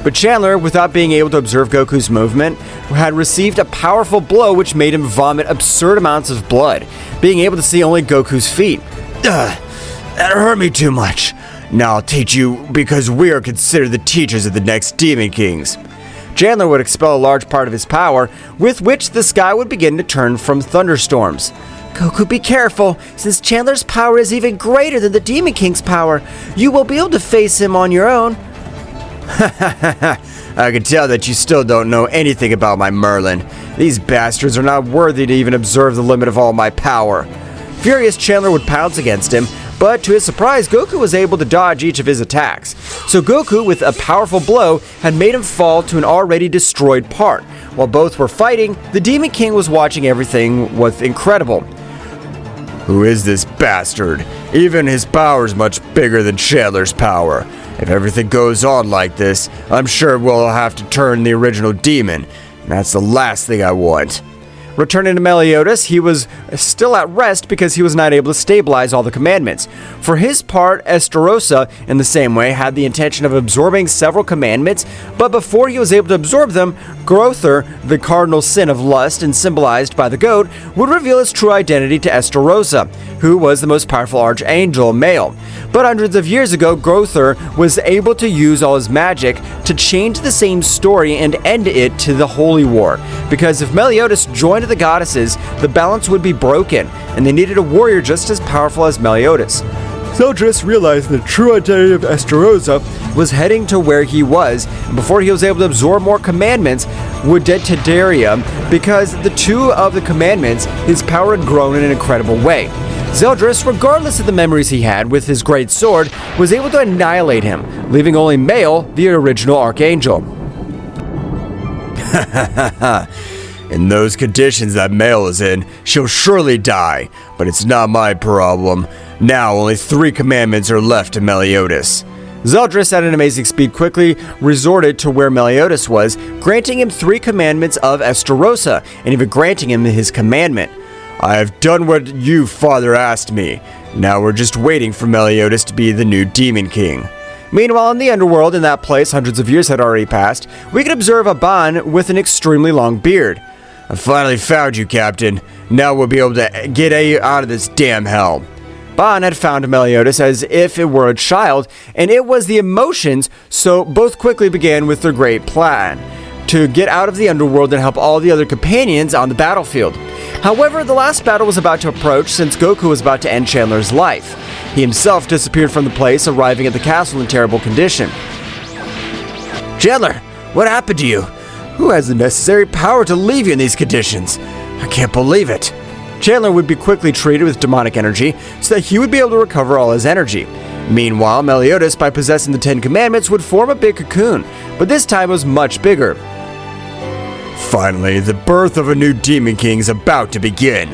Speaker 1: But Chandler, without being able to observe Goku's movement, had received a powerful blow which made him vomit absurd amounts of blood, being able to see only Goku's feet.
Speaker 3: That hurt me too much. Now I'll teach you, because we are considered the teachers of the next Demon Kings.
Speaker 1: Chandler would expel a large part of his power, with which the sky would begin to turn from thunderstorms.
Speaker 4: Goku, be careful. Since Chandler's power is even greater than the Demon King's power, you will be able to face him on your own.
Speaker 2: I can tell that you still don't know anything about my Merlin. These bastards are not worthy to even observe the limit of all my power.
Speaker 1: Furious, Chandler would pounce against him, but to his surprise, Goku was able to dodge each of his attacks. So Goku, with a powerful blow, had made him fall to an already destroyed part. While both were fighting, the Demon King was watching everything with incredible.
Speaker 3: Who is this bastard? Even his power is much bigger than Chandler's power. If everything goes on like this, I'm sure we'll have to turn the original demon. That's the last thing I want.
Speaker 1: Returning to Meliodas, he was still at rest because he was not able to stabilize all the commandments. For his part, Estarossa, in the same way, had the intention of absorbing several commandments, but before he was able to absorb them, Growther, the cardinal sin of lust and symbolized by the goat, would reveal his true identity to Estarossa, who was the most powerful archangel male. But hundreds of years ago, Growther was able to use all his magic to change the same story and end it to the Holy War, because if Meliodas joined the goddesses, the balance would be broken, and they needed a warrior just as powerful as Meliodas. Zeldris realized the true identity of Estarossa was heading to where he was, and before he was able to absorb more commandments, would get to Daria, because the two of the commandments, his power had grown in an incredible way. Zeldris, regardless of the memories he had with his great sword, was able to annihilate him, leaving only Mael, the original archangel.
Speaker 3: In those conditions that Mael is in, she'll surely die, but it's not my problem. Now only 3 commandments are left to Meliodas.
Speaker 1: Zeldris, at an amazing speed, quickly resorted to where Meliodas was, granting him 3 commandments of Estarossa, and even granting him his commandment.
Speaker 3: I have done what you, father, asked me. Now we're just waiting for Meliodas to be the new Demon King.
Speaker 1: Meanwhile, in the underworld, in that place, hundreds of years had already passed, we could observe a Ban with an extremely long beard.
Speaker 3: I finally found you, Captain. Now we'll be able to get out of this damn hell.
Speaker 1: Ban had found Meliodas as if it were a child, and it was the emotions, so both quickly began with their great plan to get out of the underworld and help all the other companions on the battlefield. However, the last battle was about to approach since Goku was about to end Chandler's life. He himself disappeared from the place, arriving at the castle in terrible condition.
Speaker 2: Chandler, what happened to you? Who has the necessary power to leave you in these conditions? I can't believe it.
Speaker 1: Chandler would be quickly treated with demonic energy so that he would be able to recover all his energy. Meanwhile, Meliodas, by possessing the 10 commandments, would form a big cocoon, but this time it was much bigger.
Speaker 3: Finally, the birth of a new Demon King is about to begin.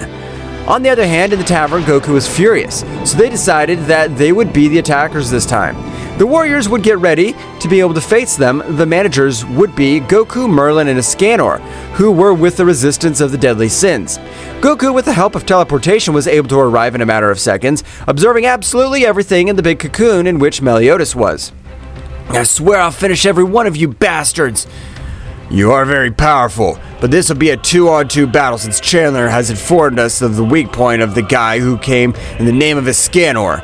Speaker 1: On the other hand, in the tavern, Goku was furious, so they decided that they would be the attackers this time. The warriors would get ready to be able to face them. The managers would be Goku, Merlin, and Escanor, who were with the resistance of the deadly sins. Goku, with the help of teleportation, was able to arrive in a matter of seconds, observing absolutely everything in the big cocoon in which Meliodas was.
Speaker 2: I swear I'll finish every one of you bastards.
Speaker 3: You are very powerful, but this will be a 2-on-2 battle since Chandler has informed us of the weak point of the guy who came in the name of Escanor.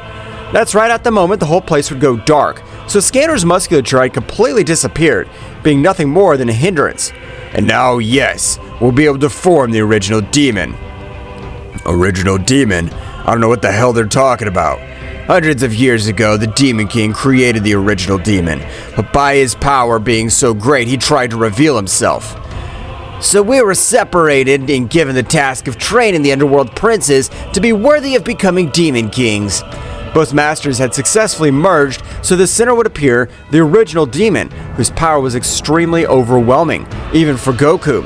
Speaker 1: That's right, at the moment the whole place would go dark, so Scanner's musculature had completely disappeared, being nothing more than a hindrance.
Speaker 3: And now, yes, we'll be able to form the original demon. Original demon? I don't know what the hell they're talking about. Hundreds of years ago, the Demon King created the original demon, but by his power being so great, he tried to reveal himself.
Speaker 2: So we were separated and given the task of training the underworld princes to be worthy of becoming Demon Kings.
Speaker 1: Both masters had successfully merged, so the center would appear the original demon, whose power was extremely overwhelming, even for Goku.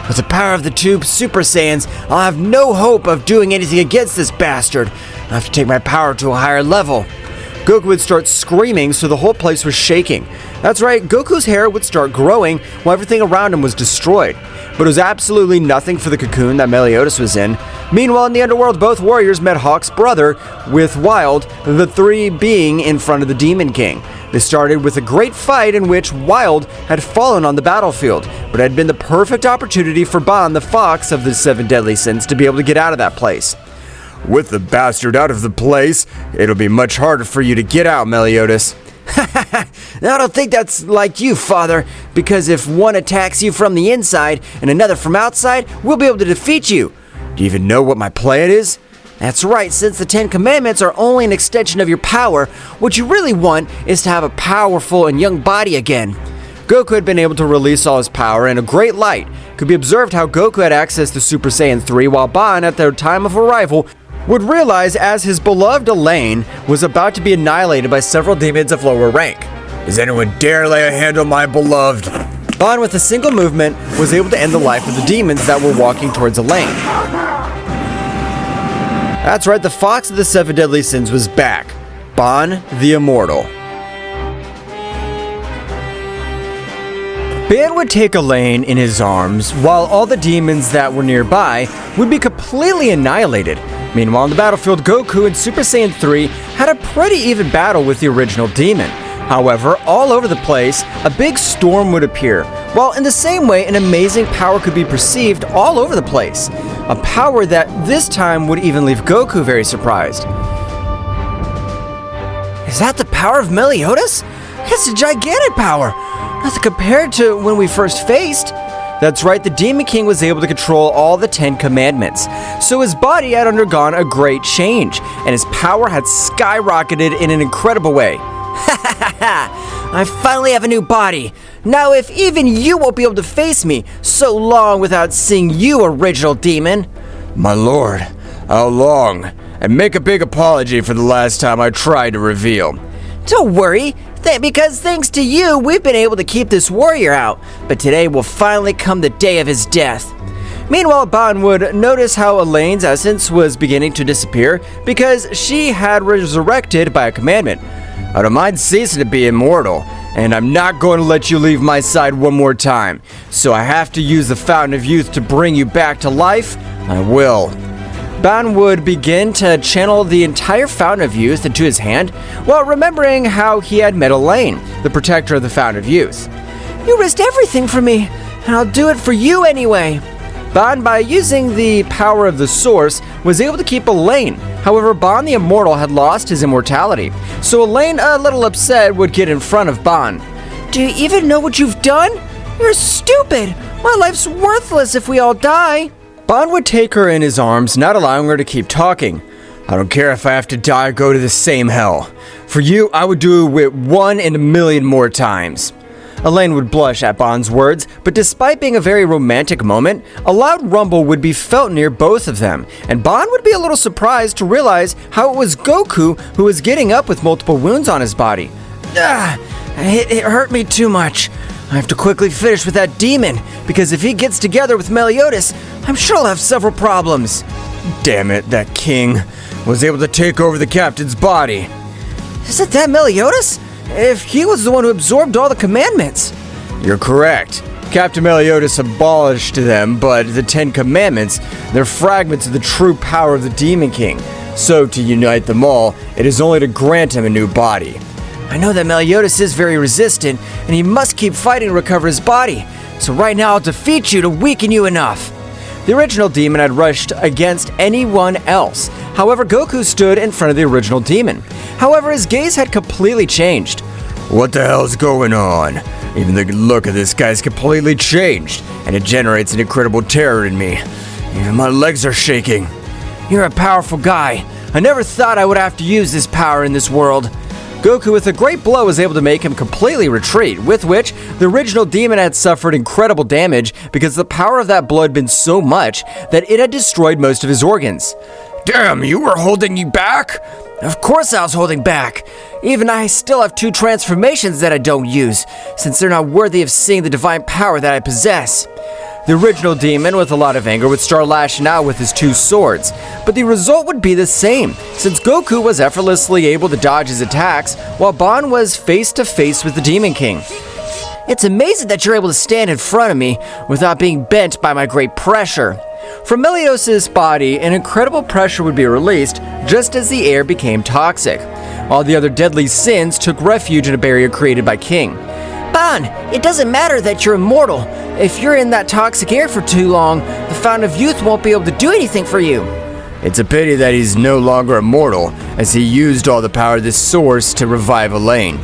Speaker 2: With the power of the two Super Saiyans, I'll have no hope of doing anything against this bastard. I'll have to take my power to a higher level.
Speaker 1: Goku would start screaming, so the whole place was shaking. That's right, Goku's hair would start growing while everything around him was destroyed. But it was absolutely nothing for the cocoon that Meliodas was in. Meanwhile, in the underworld, both warriors met Hawk's brother with Wild, the 3 being in front of the Demon King. They started with a great fight in which Wild had fallen on the battlefield, but it had been the perfect opportunity for Ban, the fox of the 7 deadly sins, to be able to get out of that place.
Speaker 3: With the bastard out of the place, it'll be much harder for you to get out, Meliodas.
Speaker 2: I don't think that's like you, Father, because if one attacks you from the inside and another from outside, we'll be able to defeat you. Do you even know what my plan is?
Speaker 4: That's right, since the 10 Commandments are only an extension of your power, what you really want is to have a powerful and young body again.
Speaker 1: Goku had been able to release all his power in a great light. It could be observed how Goku had access to Super Saiyan 3 while Ban, at their time of arrival, would realize as his beloved Elaine was about to be annihilated by several demons of lower rank.
Speaker 3: Does anyone dare lay a hand on my beloved?
Speaker 1: Ban, with a single movement, was able to end the life of the demons that were walking towards Elaine. That's right, the Fox of the Seven Deadly Sins was back. Ban the Immortal. Ban would take Elaine in his arms, while all the demons that were nearby would be completely annihilated. Meanwhile, on the battlefield, Goku and Super Saiyan 3 had a pretty even battle with the original demon. However, all over the place, a big storm would appear, while in the same way, an amazing power could be perceived all over the place. A power that this time would even leave Goku very surprised.
Speaker 4: Is that the power of Meliodas? That's a gigantic power! Nothing compared to when we first faced.
Speaker 1: That's right, the Demon King was able to control all the 10 Commandments, so his body had undergone a great change, and his power had skyrocketed in an incredible way.
Speaker 4: I finally have a new body. Now if even you won't be able to face me so long without seeing you, original demon.
Speaker 3: My lord, how long? And make a big apology for the last time I tried to reveal.
Speaker 4: Don't worry, because thanks to you, we've been able to keep this warrior out. But today will finally come the day of his death.
Speaker 1: Meanwhile, Ban would notice how Elaine's essence was beginning to disappear because she had resurrected by a commandment. I don't mind ceasing to be immortal, and I'm not going to let you leave my side one more time. So I have to use the Fountain of Youth to bring you back to life. I will. Ban would begin to channel the entire Fountain of Youth into his hand while remembering how he had met Elaine, the protector of the Fountain of Youth.
Speaker 4: You risked everything for me, and I'll do it for you anyway.
Speaker 1: Ban, by using the power of the Source, was able to keep Elaine. However, Ban the Immortal had lost his immortality, so Elaine, a little upset, would get in front of Ban.
Speaker 4: Do you even know what you've done? You're stupid! My life's worthless if we all die!
Speaker 1: Ban would take her in his arms, not allowing her to keep talking. I don't care if I have to die or go to the same hell. For you, I would do it 1 in a million more times. Elaine would blush at Ban's words, but despite being a very romantic moment, a loud rumble would be felt near both of them, and Ban would be a little surprised to realize how it was Goku who was getting up with multiple wounds on his body.
Speaker 4: It hurt me too much. I have to quickly finish with that demon, because if he gets together with Meliodas, I'm sure I'll have several problems.
Speaker 3: Damn it, that king was able to take over the captain's body.
Speaker 4: Isn't that Meliodas? If he was the one who absorbed all the commandments.
Speaker 3: You're correct. Captain Meliodas abolished them, but the 10 Commandments, they're fragments of the true power of the Demon King. So to unite them all, it is only to grant him a new body.
Speaker 4: I know that Meliodas is very resistant, and he must keep fighting to recover his body. So right now I'll defeat you to weaken you enough.
Speaker 1: The original demon had rushed against anyone else. However, Goku stood in front of the original demon. However, his gaze had completely changed.
Speaker 3: What the hell's going on? Even the look of this guy's completely changed, and it generates an incredible terror in me. Even my legs are shaking.
Speaker 4: You're a powerful guy. I never thought I would have to use this power in this world.
Speaker 1: Goku, with a great blow, was able to make him completely retreat, with which the original demon had suffered incredible damage because the power of that blow had been so much that it had destroyed most of his organs.
Speaker 3: Damn, you were holding me back?
Speaker 4: Of course I was holding back. Even I still have 2 transformations that I don't use, since they're not worthy of seeing the divine power that I possess.
Speaker 1: The original demon, with a lot of anger, would start lashing out with his 2 swords, but the result would be the same, since Goku was effortlessly able to dodge his attacks, while Ban was face to face with the Demon King.
Speaker 4: It's amazing that you're able to stand in front of me without being bent by my great pressure.
Speaker 1: From Meliodas' body, an incredible pressure would be released just as the air became toxic. All the other deadly sins took refuge in a barrier created by King.
Speaker 4: Ban, it doesn't matter that you're immortal. If you're in that toxic air for too long, the Fountain of Youth won't be able to do anything for you.
Speaker 3: It's a pity that he's no longer immortal, as he used all the power of this source to revive Elaine.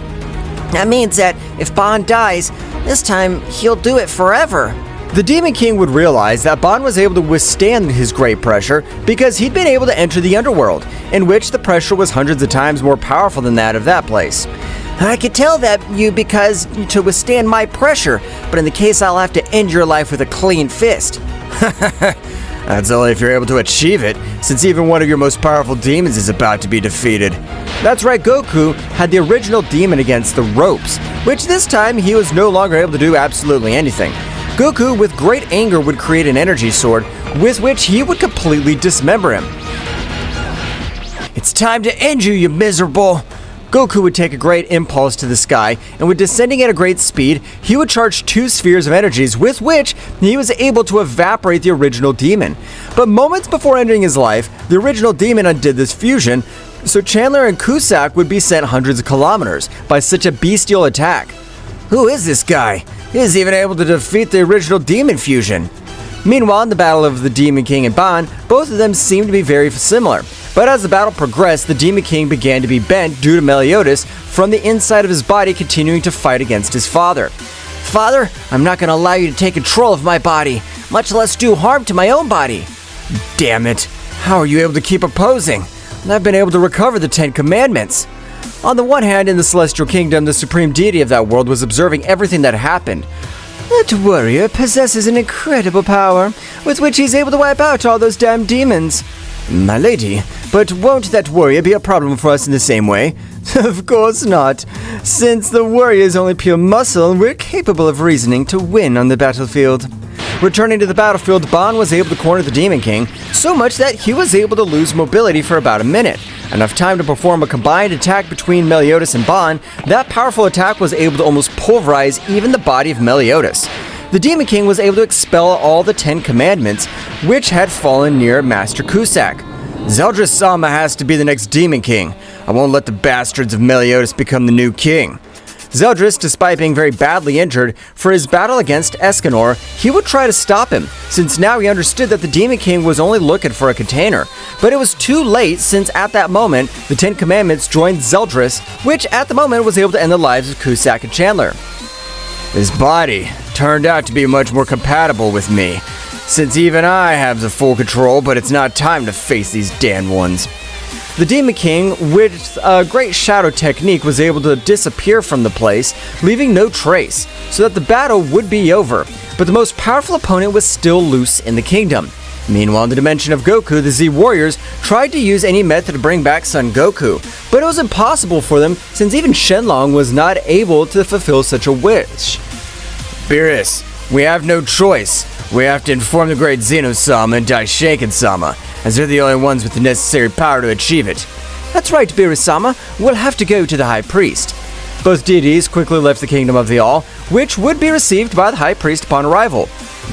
Speaker 4: That means that if Ban dies, this time he'll do it forever.
Speaker 1: The Demon King would realize that Ban was able to withstand his great pressure because he'd been able to enter the underworld, in which the pressure was hundreds of times more powerful than that of that place.
Speaker 4: I could tell that you because to withstand my pressure, but in the case I'll have to end your life with a clean fist.
Speaker 2: That's only if you're able to achieve it, since even one of your most powerful demons is about to be defeated.
Speaker 1: That's right, Goku had the original demon against the ropes, which this time he was no longer able to do absolutely anything. Goku, with great anger, would create an energy sword with which he would completely dismember him.
Speaker 2: It's time to end you, you miserable!
Speaker 1: Goku would take a great impulse to the sky, and with descending at a great speed, he would charge 2 spheres of energies with which he was able to evaporate the original demon. But moments before ending his life, the original demon undid this fusion, so Chandler and Cusack would be sent hundreds of kilometers by such a bestial attack.
Speaker 2: Who is this guy? He is even able to defeat the original demon fusion.
Speaker 1: Meanwhile, in the battle of the Demon King and Ban, both of them seemed to be very similar. But as the battle progressed, the Demon King began to be bent due to Meliodas from the inside of his body continuing to fight against his father.
Speaker 4: Father, I'm not going to allow you to take control of my body, much less do harm to my own body.
Speaker 2: Damn it! How are you able to keep opposing?
Speaker 1: I've been able to recover the 10 Commandments. On the one hand, in the Celestial Kingdom, the supreme deity of that world was observing everything that happened. That warrior possesses an incredible power, with which he's able to wipe out all those damn demons. My lady, but won't that warrior be a problem for us in the same way? Of course not. Since the warrior is only pure muscle, we're capable of reasoning to win on the battlefield. Returning to the battlefield, Ban was able to corner the Demon King, so much that he was able to lose mobility for about a minute. Enough time to perform a combined attack between Meliodas and Ban. That powerful attack was able to almost pulverize even the body of Meliodas. The Demon King was able to expel all the 10 Commandments, which had fallen near Master Cusack.
Speaker 2: Zeno-sama has to be the next Demon King. I won't let the bastards of Meliodas become the new king.
Speaker 1: Zeldris, despite being very badly injured for his battle against Escanor, he would try to stop him, since now he understood that the Demon King was only looking for a container. But it was too late, since at that moment, the 10 Commandments joined Zeldris, which at the moment was able to end the lives of Cusack and Chandler.
Speaker 2: His body turned out to be much more compatible with me, since even I have the full control, but it's not time to face these damned ones.
Speaker 1: The Demon King, with a great shadow technique, was able to disappear from the place, leaving no trace, so that the battle would be over, but the most powerful opponent was still loose in the kingdom. Meanwhile, in the dimension of Goku, the Z Warriors tried to use any method to bring back Son Goku, but it was impossible for them since even Shenlong was not able to fulfill such a wish.
Speaker 2: Beerus, we have no choice. We have to inform the great Zeno-sama and Daishaken-sama, as they're the only ones with the necessary power to achieve it.
Speaker 1: That's right, Beerus-sama. We'll have to go to the High Priest. Both deities quickly left the Kingdom of the All, which would be received by the High Priest upon arrival.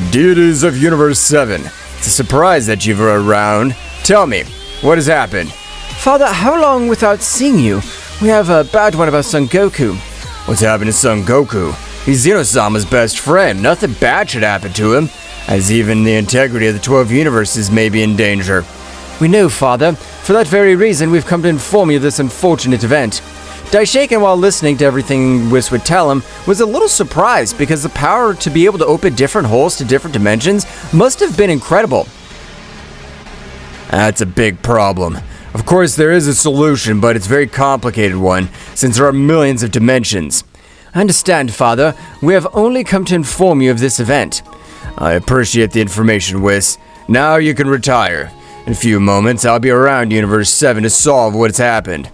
Speaker 3: Deities of Universe 7, it's a surprise that you're around. Tell me, what has happened?
Speaker 1: Father, how long without seeing you? We have a bad one about Son Goku.
Speaker 3: What's happened to Son Goku? He's Zeno-sama's best friend. Nothing bad should happen to him, as even the integrity of the 12 universes may be in danger.
Speaker 1: We know, Father. For that very reason, we've come to inform you of this unfortunate event. Daishaken, while listening to everything Whis would tell him, was a little surprised because the power to be able to open different holes to different dimensions must have been incredible.
Speaker 3: That's a big problem. Of course, there is a solution, but it's a very complicated one, since there are millions of dimensions.
Speaker 1: I understand, Father. We have only come to inform you of this event.
Speaker 3: I appreciate the information, Whis. Now you can retire. In a few moments, I'll be around Universe 7 to solve what's happened.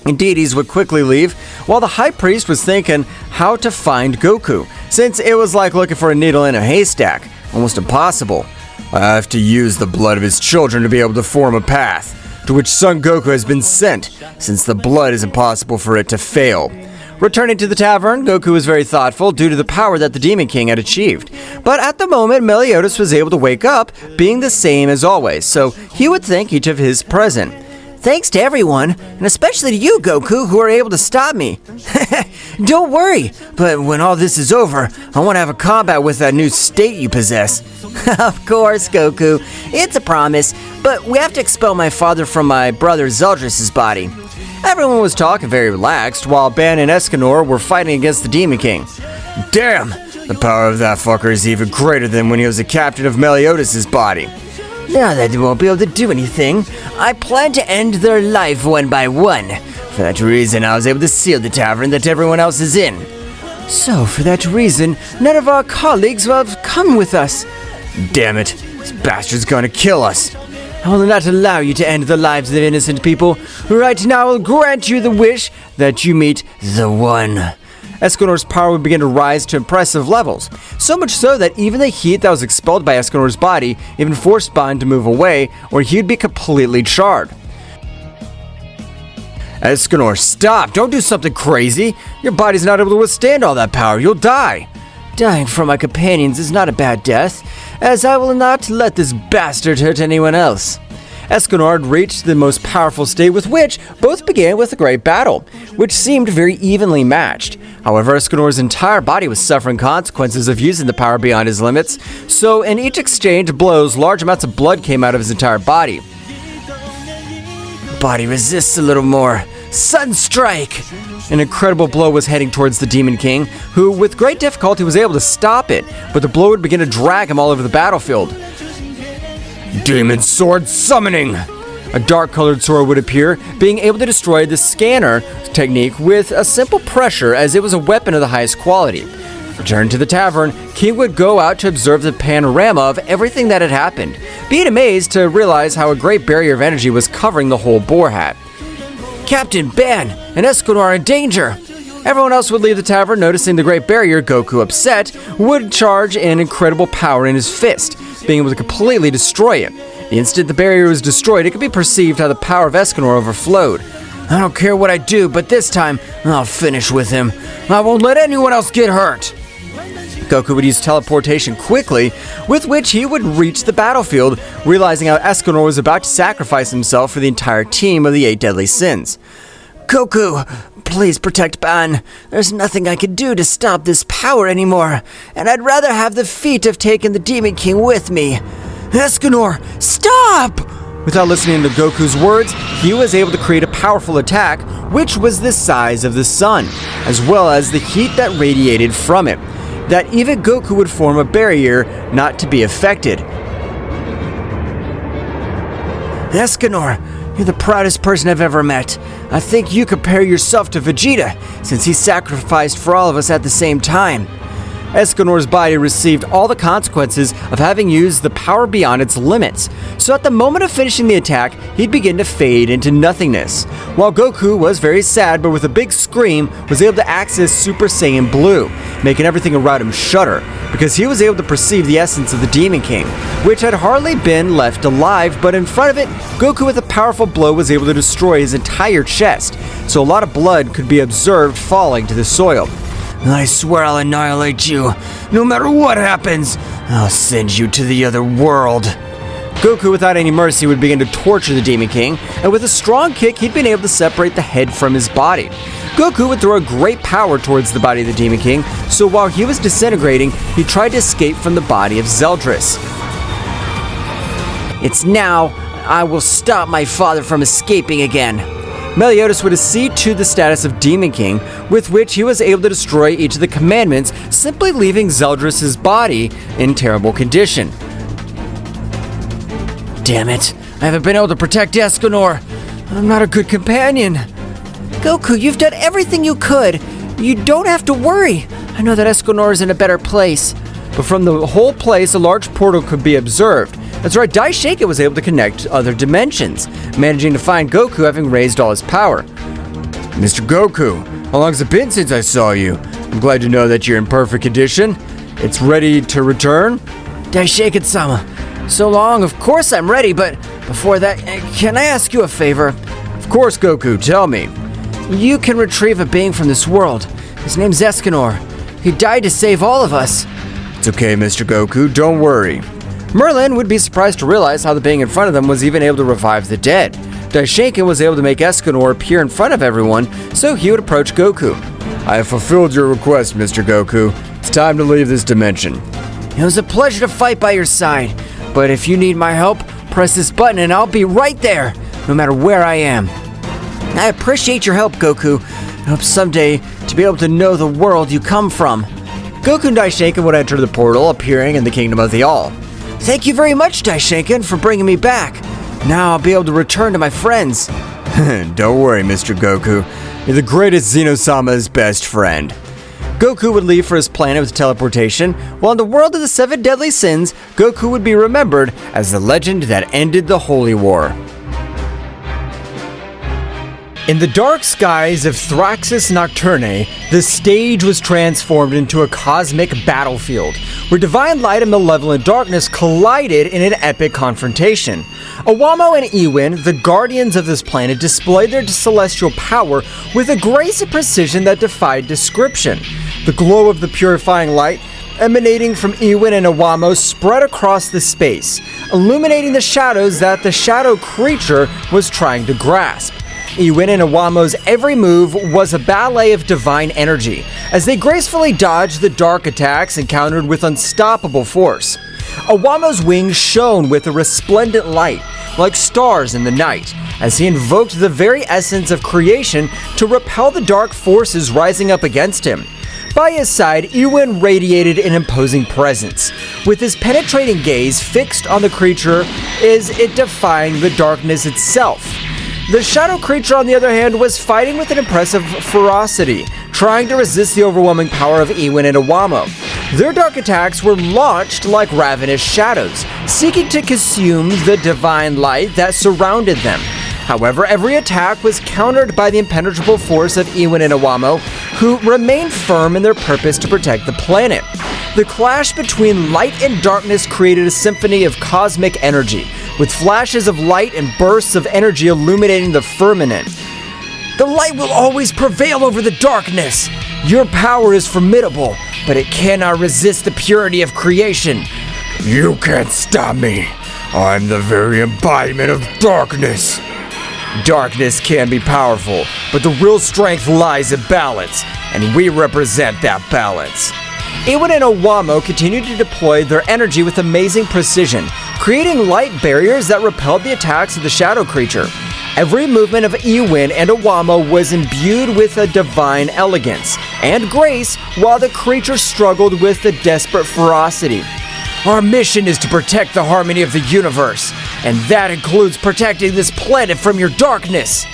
Speaker 1: Deities would quickly leave, while the High Priest was thinking how to find Goku, since it was like looking for a needle in a haystack. Almost impossible.
Speaker 3: I have to use the blood of his children to be able to form a path, to which Son Goku has been sent, since the blood is impossible for it to fail.
Speaker 1: Returning to the tavern, Goku was very thoughtful due to the power that the Demon King had achieved. But at the moment, Meliodas was able to wake up, being the same as always, so he would thank each of his present.
Speaker 4: Thanks to everyone, and especially to you, Goku, who were able to stop me.
Speaker 2: Don't worry, but when all this is over, I want to have a combat with that new state you possess.
Speaker 4: Of course, Goku. It's a promise, but we have to expel my father from my brother Zeldris' body.
Speaker 1: Everyone was talking very relaxed, while Ban and Escanor were fighting against the Demon King.
Speaker 2: Damn! The power of that fucker is even greater than when he was a captain of Meliodas' body.
Speaker 4: Now that they won't be able to do anything, I plan to end their life one by one.
Speaker 2: For that reason, I was able to seal the tavern that everyone else is in.
Speaker 4: So, for that reason, none of our colleagues will have come with us.
Speaker 2: Damn it, this bastard's gonna kill us.
Speaker 1: I will not allow you to end the lives of innocent people. Right now, I will grant you the wish that you meet the One. Escanor's power would begin to rise to impressive levels, so much so that even the heat that was expelled by Escanor's body even forced Bond to move away, or he would be completely charred.
Speaker 2: Escanor, stop! Don't do something crazy! Your body's not able to withstand all that power, you'll die!
Speaker 1: Dying for my companions is not a bad death, as I will not let this bastard hurt anyone else. Escanor had reached the most powerful state, with which both began with a great battle, which seemed very evenly matched. However, Escanor's entire body was suffering consequences of using the power beyond his limits, so in each exchange of blows, large amounts of blood came out of his entire body. Body resists a little more. Sunstrike! An incredible blow was heading towards the Demon King, who with great difficulty was able to stop it, but the blow would begin to drag him all over the battlefield.
Speaker 2: Demon Sword Summoning!
Speaker 1: A dark-colored sword would appear, being able to destroy the scanner technique with a simple pressure, as it was a weapon of the highest quality. Returned to the tavern, King would go out to observe the panorama of everything that had happened, being amazed to realize how a great barrier of energy was covering the whole boar hat. Captain, Ban, and Escanor are in danger! Everyone else would leave the tavern, noticing the great barrier. Goku, upset, would charge in incredible power in his fist, being able to completely destroy it. The instant the barrier was destroyed, it could be perceived how the power of Escanor overflowed. I don't care what I do, but this time, I'll finish with him. I won't let anyone else get hurt. Goku would use teleportation quickly, with which he would reach the battlefield, realizing how Escanor was about to sacrifice himself for the entire team of the 8 Deadly Sins. Goku, please protect Ban. There's nothing I can do to stop this power anymore, and I'd rather have the feat of taking the Demon King with me. Escanor, stop! Without listening to Goku's words, he was able to create a powerful attack, which was the size of the sun, as well as the heat that radiated from it, that even Goku would form a barrier not to be affected. Escanor, you're the proudest person I've ever met. I think you compare yourself to Vegeta, since he sacrificed for all of us at the same time. Escanor's body received all the consequences of having used the power beyond its limits, so at the moment of finishing the attack, he'd begin to fade into nothingness, while Goku was very sad, but with a big scream, was able to access Super Saiyan Blue, making everything around him shudder, because he was able to perceive the essence of the Demon King, which had hardly been left alive, but in front of it, Goku with a powerful blow was able to destroy his entire chest, so a lot of blood could be observed falling to the soil. I swear I'll annihilate you. No matter what happens, I'll send you to the other world. Goku, without any mercy, would begin to torture the Demon King, and with a strong kick, he'd been able to separate the head from his body. Goku would throw a great power towards the body of the Demon King, so while he was disintegrating, he tried to escape from the body of Zeldris. It's now I will stop my father from escaping again. Meliodas would accede to the status of Demon King, with which he was able to destroy each of the commandments, simply leaving Zeldris' body in terrible condition. Damn it, I haven't been able to protect Escanor. I'm not a good companion. Goku, you've done everything you could. You don't have to worry. I know that Escanor is in a better place. But from the whole place, a large portal could be observed. That's right, Daishake was able to connect to other dimensions, managing to find Goku having raised all his power.
Speaker 3: Mr. Goku, how long has it been since I saw you? I'm glad to know that you're in perfect condition. It's ready to return?
Speaker 1: Daishake-sama, so long, of course I'm ready, but before that, can I ask you a favor?
Speaker 3: Of course, Goku, tell me.
Speaker 1: You can retrieve a being from this world. His name's Escanor. He died to save all of us.
Speaker 3: It's okay, Mr. Goku, don't worry.
Speaker 1: Merlin would be surprised to realize how the being in front of them was even able to revive the dead. Daishinkan was able to make Escanor appear in front of everyone, so he would approach Goku.
Speaker 3: I have fulfilled your request, Mr. Goku. It's time to leave this dimension.
Speaker 1: It was a pleasure to fight by your side, but if you need my help, press this button and I'll be right there, no matter where I am. I appreciate your help, Goku. I hope someday to be able to know the world you come from. Goku and Daishinkan would enter the portal, appearing in the Kingdom of the All.
Speaker 4: Thank you very much, Daishinkan, for bringing me back. Now I'll be able to return to my friends.
Speaker 3: Don't worry, Mr. Goku. You're the greatest Zeno-sama's best friend.
Speaker 1: Goku would leave for his planet with teleportation, while in the world of the 7 deadly sins, Goku would be remembered as the legend that ended the Holy War. In the dark skies of Thraxis Nocturne, the stage was transformed into a cosmic battlefield, where divine light and malevolent darkness collided in an epic confrontation. Owamo and Ewin, the guardians of this planet, displayed their celestial power with a grace and precision that defied description. The glow of the purifying light emanating from Ewin and Owamo spread across the space, illuminating the shadows that the shadow creature was trying to grasp. Ewin and Owamo's every move was a ballet of divine energy, as they gracefully dodged the dark attacks encountered with unstoppable force. Owamo's wings shone with a resplendent light, like stars in the night, as he invoked the very essence of creation to repel the dark forces rising up against him. By his side, Ewin radiated an imposing presence, with his penetrating gaze fixed on the creature as it defying the darkness itself. The shadow creature, on the other hand, was fighting with an impressive ferocity, trying to resist the overwhelming power of Ewin and Owamo. Their dark attacks were launched like ravenous shadows, seeking to consume the divine light that surrounded them. However, every attack was countered by the impenetrable force of Ewin and Owamo, who remained firm in their purpose to protect the planet. The clash between light and darkness created a symphony of cosmic energy, with flashes of light and bursts of energy illuminating the firmament. The light will always prevail over the darkness. Your power is formidable, but it cannot resist the purity of creation.
Speaker 3: You can't stop me. I'm the very embodiment of darkness.
Speaker 1: Darkness can be powerful, but the real strength lies in balance, and we represent that balance. Ewin and Owamo continued to deploy their energy with amazing precision, creating light barriers that repelled the attacks of the shadow creature. Every movement of Ewin and Owamo was imbued with a divine elegance and grace, while the creature struggled with a desperate ferocity. Our mission is to protect the harmony of the universe, and that includes protecting this planet from your darkness.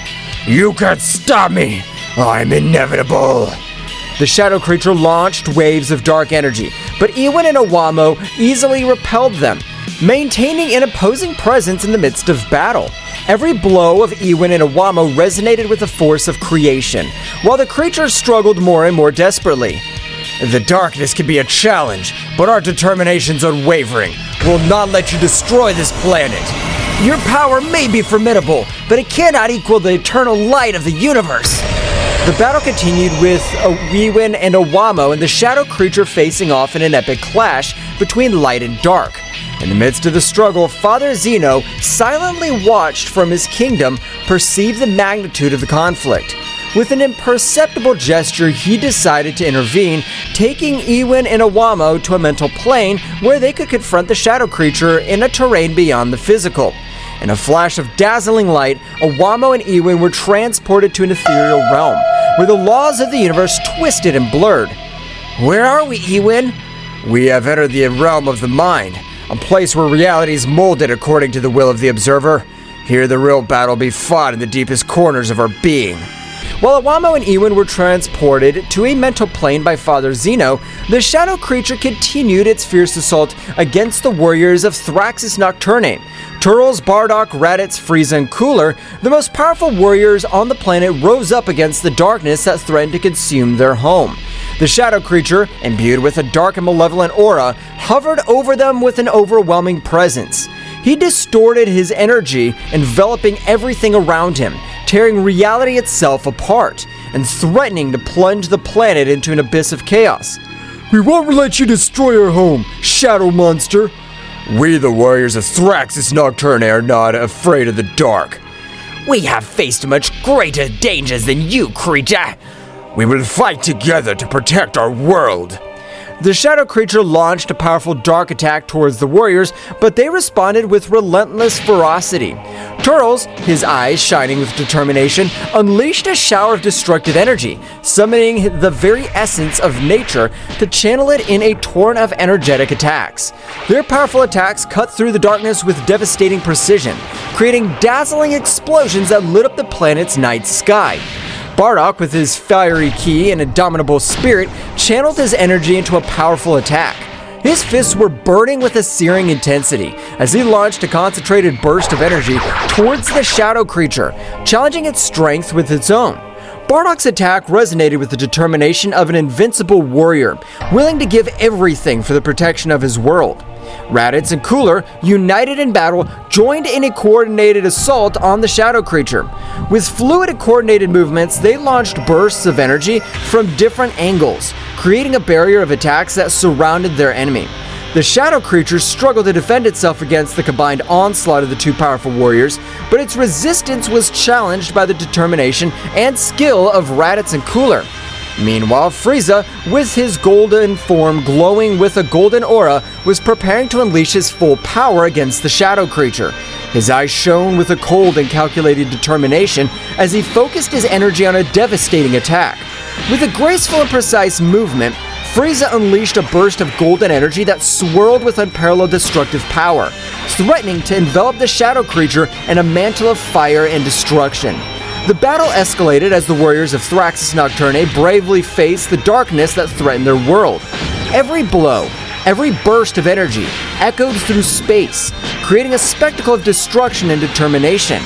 Speaker 3: You can't stop me. I'm inevitable.
Speaker 1: The shadow creature launched waves of dark energy, but Ewin and Owamo easily repelled them, maintaining an opposing presence in the midst of battle. Every blow of Ewin and Owamo resonated with the force of creation, while the creature struggled more and more desperately.
Speaker 3: The darkness can be a challenge, but our determination's unwavering. We'll not let you destroy this planet.
Speaker 4: Your power may be formidable, but it cannot equal the eternal light of the universe.
Speaker 1: The battle continued with Ewin and Owamo and the shadow creature facing off in an epic clash between light and dark. In the midst of the struggle, Father Zeno silently watched from his kingdom, perceived the magnitude of the conflict. With an imperceptible gesture, he decided to intervene, taking Ewin and Owamo to a mental plane where they could confront the shadow creature in a terrain beyond the physical. In a flash of dazzling light, Owamo and Ewin were transported to an ethereal realm, where the laws of the universe twisted and blurred.
Speaker 4: Where are we, Ewin?
Speaker 3: We have entered the realm of the mind, a place where reality is molded according to the will of the observer. Here the real battle be fought in the deepest corners of our being.
Speaker 1: While Owamo and Ewin were transported to a mental plane by Father Zeno, the shadow creature continued its fierce assault against the warriors of Thraxis Nocturne. Turles, Bardock, Raditz, Frieza, and Cooler, the most powerful warriors on the planet, rose up against the darkness that threatened to consume their home. The shadow creature, imbued with a dark and malevolent aura, hovered over them with an overwhelming presence. He distorted his energy, enveloping everything around him, tearing reality itself apart, and threatening to plunge the planet into an abyss of chaos.
Speaker 3: We won't let you destroy our home, shadow monster. We, the warriors of Thraxis Nocturne, are not afraid of the dark.
Speaker 4: We have faced much greater dangers than you, creature.
Speaker 3: We will fight together to protect our world.
Speaker 1: The shadow creature launched a powerful dark attack towards the warriors, but they responded with relentless ferocity. Turtles, his eyes shining with determination, unleashed a shower of destructive energy, summoning the very essence of nature to channel it in a torrent of energetic attacks. Their powerful attacks cut through the darkness with devastating precision, creating dazzling explosions that lit up the planet's night sky. Bardock, with his fiery ki and indomitable spirit, channeled his energy into a powerful attack. His fists were burning with a searing intensity as he launched a concentrated burst of energy towards the shadow creature, challenging its strength with its own. Bardock's attack resonated with the determination of an invincible warrior, willing to give everything for the protection of his world. Raditz and Cooler, united in battle, joined in a coordinated assault on the shadow creature. With fluid and coordinated movements, they launched bursts of energy from different angles, creating a barrier of attacks that surrounded their enemy. The shadow creature struggled to defend itself against the combined onslaught of the two powerful warriors, but its resistance was challenged by the determination and skill of Raditz and Cooler. Meanwhile, Frieza, with his golden form glowing with a golden aura, was preparing to unleash his full power against the shadow creature. His eyes shone with a cold and calculated determination as he focused his energy on a devastating attack. With a graceful and precise movement, Frieza unleashed a burst of golden energy that swirled with unparalleled destructive power, threatening to envelop the shadow creature in a mantle of fire and destruction. The battle escalated as the warriors of Thraxus Nocturne bravely faced the darkness that threatened their world. Every blow, every burst of energy echoed through space, creating a spectacle of destruction and determination.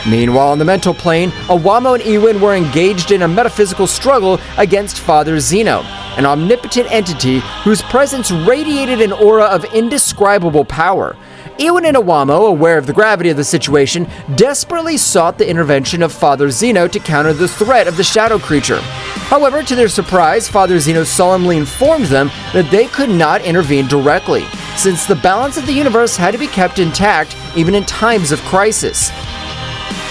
Speaker 1: Meanwhile, on the mental plane, Awamo and Ewin were engaged in a metaphysical struggle against Father Zeno, an omnipotent entity whose presence radiated an aura of indescribable power. Ewin and Awamo, aware of the gravity of the situation, desperately sought the intervention of Father Zeno to counter the threat of the shadow creature. However, to their surprise, Father Zeno solemnly informed them that they could not intervene directly, since the balance of the universe had to be kept intact even in times of crisis.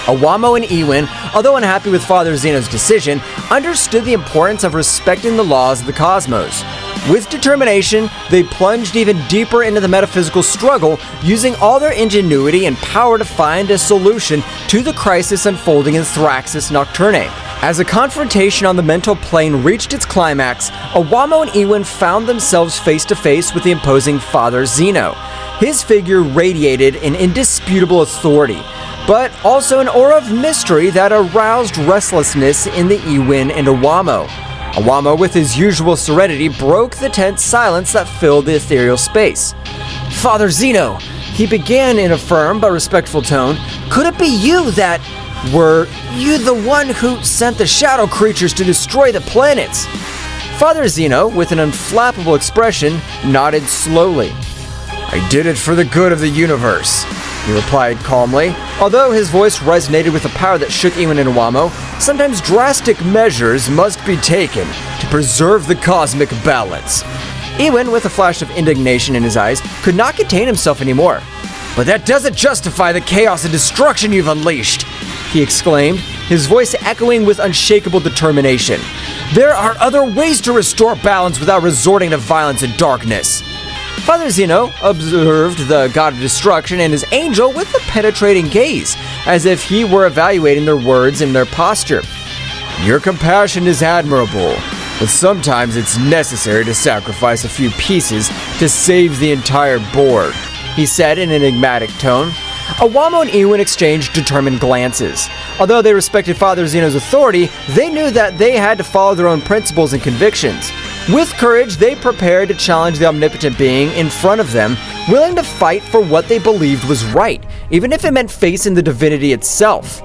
Speaker 1: Awamo and Ewin, although unhappy with Father Zeno's decision, understood the importance of respecting the laws of the cosmos. With determination, they plunged even deeper into the metaphysical struggle, using all their ingenuity and power to find a solution to the crisis unfolding in Thraxus Nocturne. As a confrontation on the mental plane reached its climax, Awamo and Ewin found themselves face to face with the imposing Father Zeno. His figure radiated an indisputable authority, but also an aura of mystery that aroused restlessness in the Ewin and Awamo. Awamo, with his usual serenity, broke the tense silence that filled the ethereal space. "Father Zeno," he began in a firm but respectful tone, "could it be you that... were you the one who sent the shadow creatures to destroy the planets?" Father Zeno, with an unflappable expression, nodded slowly. "I did it for the good of the universe," he replied calmly. Although his voice resonated with a power that shook Ewin and Awamo, sometimes drastic measures must be taken to preserve the cosmic balance. Ewin, with a flash of indignation in his eyes, could not contain himself anymore. "But that doesn't justify the chaos and destruction you've unleashed," he exclaimed, his voice echoing with unshakable determination. "There are other ways to restore balance without resorting to violence and darkness." Father Zeno observed the god of destruction and his angel with a penetrating gaze, as if he were evaluating their words and their posture. "Your compassion is admirable, but sometimes it's necessary to sacrifice a few pieces to save the entire board," he said in an enigmatic tone. Awamo and Ewin exchanged determined glances. Although they respected Father Zeno's authority, they knew that they had to follow their own principles and convictions. With courage, they prepared to challenge the omnipotent being in front of them, willing to fight for what they believed was right, even if it meant facing the divinity itself.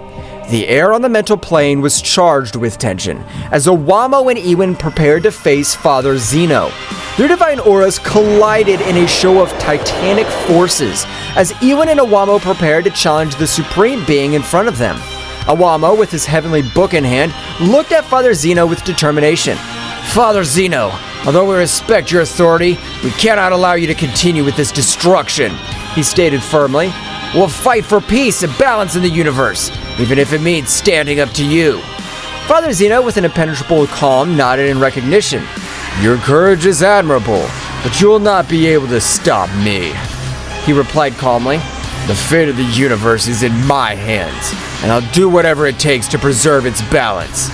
Speaker 1: The air on the mental plane was charged with tension, as Awamo and Ewin prepared to face Father Zeno. Their divine auras collided in a show of titanic forces, as Ewin and Awamo prepared to challenge the supreme being in front of them. Awamo, with his heavenly book in hand, looked at Father Zeno with determination. "Father Zeno, although we respect your authority, we cannot allow you to continue with this destruction," he stated firmly. "We'll fight for peace and balance in the universe, even if it means standing up to you." Father Zeno, with an impenetrable calm, nodded in recognition.
Speaker 3: Your courage is admirable, but you will not be able to stop me.
Speaker 1: He replied calmly.
Speaker 3: The fate of the universe is in my hands, and I'll do whatever it takes to preserve its balance.